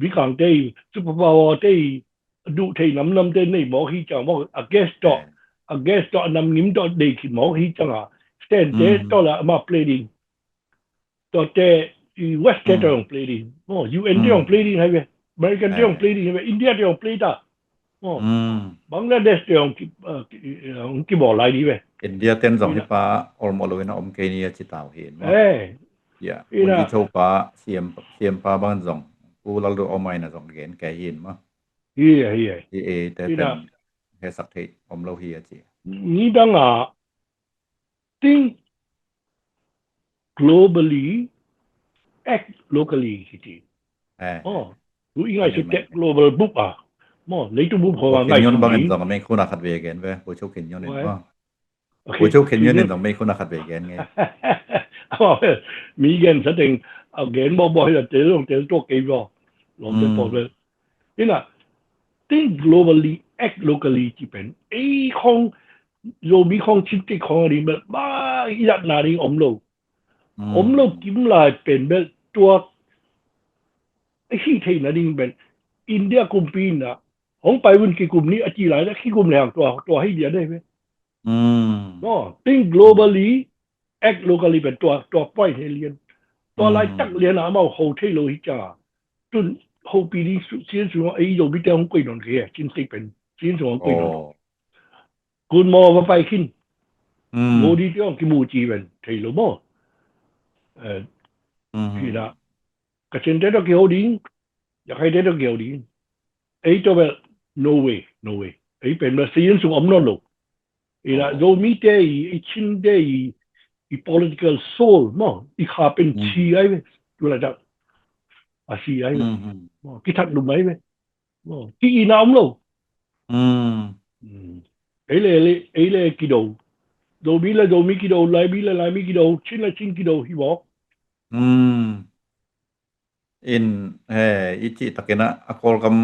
มีกางเตยซุปเปอร์พาวเวอร์เตยดูที่นำเตยนี่หมอให้จังว่า against ต่อนำยิ้มต่อเด็กหมอให้จังstand there ต่อละมา playing ต่อแต่West เตย playing UN เตย playing ให้เว้ย American เตย playing ให้เว้ย India เตย play ได้บางประเทศเตยกี่บอลอะไรดีเว้ย India เต้นสองที่ป้าออลมอลเลยนะเกเนียจิตาวเห็นอย่าคนที่โชว์ป้าเสียมป้าบ้านสองกูเราดูเอาไม่นะสองเห็นแกเห็นมั้ยแต่เป็นแค่สักทีผมเราเฮียจีนี่ดังthink globally act locally ที่รู้ยังไงสุดเด็ก global book เลยตัวบุกของไงย้อนบางอย่างต้องไม่คุณอาคัดเวกันเว้ยผู้ชกเห็นย้อนเนี่ยผู้ชกเห็นย้อนเนี่ยต้องไม่คุณอาคัดเวกันไงมีเงินแสดงเอาเงินบ่อยๆจะเจอตัวเกมลองจะบอกเลยนี่นะ think globally act locally ที่เป็นของโยมีของชิ้นที่ของอะไรแบบบ้าอีดัดนารีอมโลกิมลายเป็นแบบตัวที่ที่นารีเป็นอินเดียกลุ่มปีน่ะของไปวันกี่กลุ่มนี้อาจีหลายแล้วกี่กลุ่มแรงตัวให้เดียวได้ไหมthink globally act locally เป็นตัวป้อยให้เรียนตัวลายจักเรียนมาโฮเทลโลหิจ้าจนโฮปีนี้先ส่วนโยมีแต่ของกุยนนท์嘅真係เป็น先ส่วนกุยนนท์คุณมอมาไปขึ้นโมดีเจ้ากี่มูจีเป็นเทลโมที่ละกระเซ็นได้ตัวเกี่ยวดิ้งอยากให้ได้ตัวเกี่ยวดิ้งตัวแบบ no way เป็นแบบ先ส่วนอมนนท์อีละโยมีแต่ชินได้political soul มั้งข้าเป็นชีไอ้เว้ยดูแลจักชีไอ้เว้ยกี่ทัดดูไหมเว้ยกี่น้ำโลเลยกี่โดโดมีกี่โดไลมีกี่โดชิ้นกี่โดฮิบอกอินอิจิตะเกนะอกอลกัม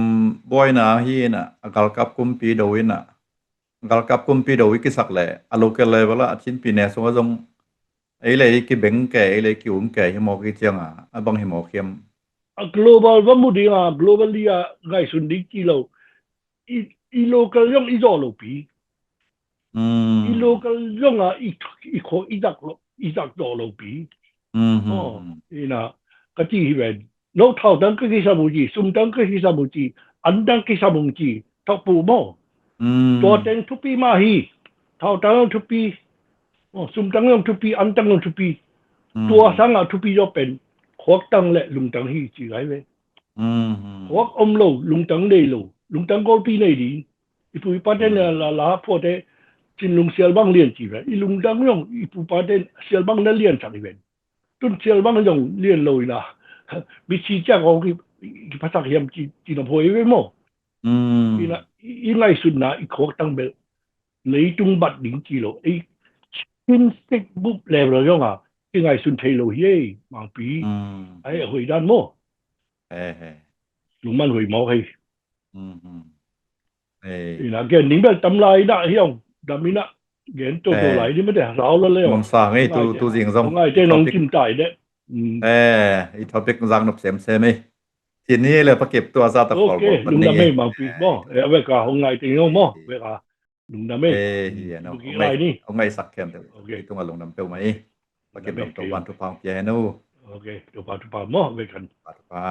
บอยนะฮีนะอกาลกับกุมปีโดวินะอกาลกับกุมปีโดวิกิสักเลยอโลเกเลเวลาชิ้นปีเนสว่าจงเลยกี่เบงแก่เลยกี่อุ่นแก่ฮิโมกิเจียงบังฮิโมเขียมglobal ว่ามุดีglobally ไงสุดดีกี่โลอีโลกย่องอีจอโลปีอีโลกย่องอีโคอีดักโดโลปีนี่นะก็ที่เห็นโน้ตเท่าดังก็ที่สมุจีสุ่มดังก็ที่สมุจีอันดังก็สมุจีทับปูโมตัวเต็งทุปีมาฮีเท่าดังทุปีสุ่มดังทุปีอันดังทุปีตัวสังทุปีจะเป็นขวกตังและลุงตังฮีจีไรเว้ยขวกอมโลลุงตังได้โลลุงตังก็ปีไหนดีอีผู้ประเด็นละพอได้จินลุงเสียลบังเลียนจีไรอีลุงตังยองอีผู้ประเด็นเสียลบังนั่นเลียนจากอีเวนตุนเสียลบังยองเลียนโลยนะบิชีจ้าของ ภาษาเฮียมจีนพอยไว้มั้งอีไงสุดนะอีโคตั้งเบลเลยจุงบัดดิ้งจีโลไอ้ชินสติกบุ๊บเลเวลยังอ่ะอีไงสุดเทโลเย่มาปีไอ้หวยด้านมั้งลุงมันหวยมอให้อีน่ะแกนิ่งเบลตำลายนะเฮียงดามินะเห็นตัวไหลนี่ไม่ได้เราแล้วเลย มองสางไอ้ตูจริงซอง ง่ายใจน้องกินใจเด้อีท็อปิกจังนบเสียมเซมิทีนี้เลยพอเก็บตัวซาตะฟอล โอเคลุงดาไม่มาปีบ่เวกาหงไงจริงเนาะมั้งเวกาลุงดาไม่ เฮียเนาะ กี่ไรนี่ เอาไงสักแคมเต็มตรงกับลงน้ำเปลไหมพอเก็บตัววันทุกพังเปียโน โอเคตัวปามั้งเวกัน ปา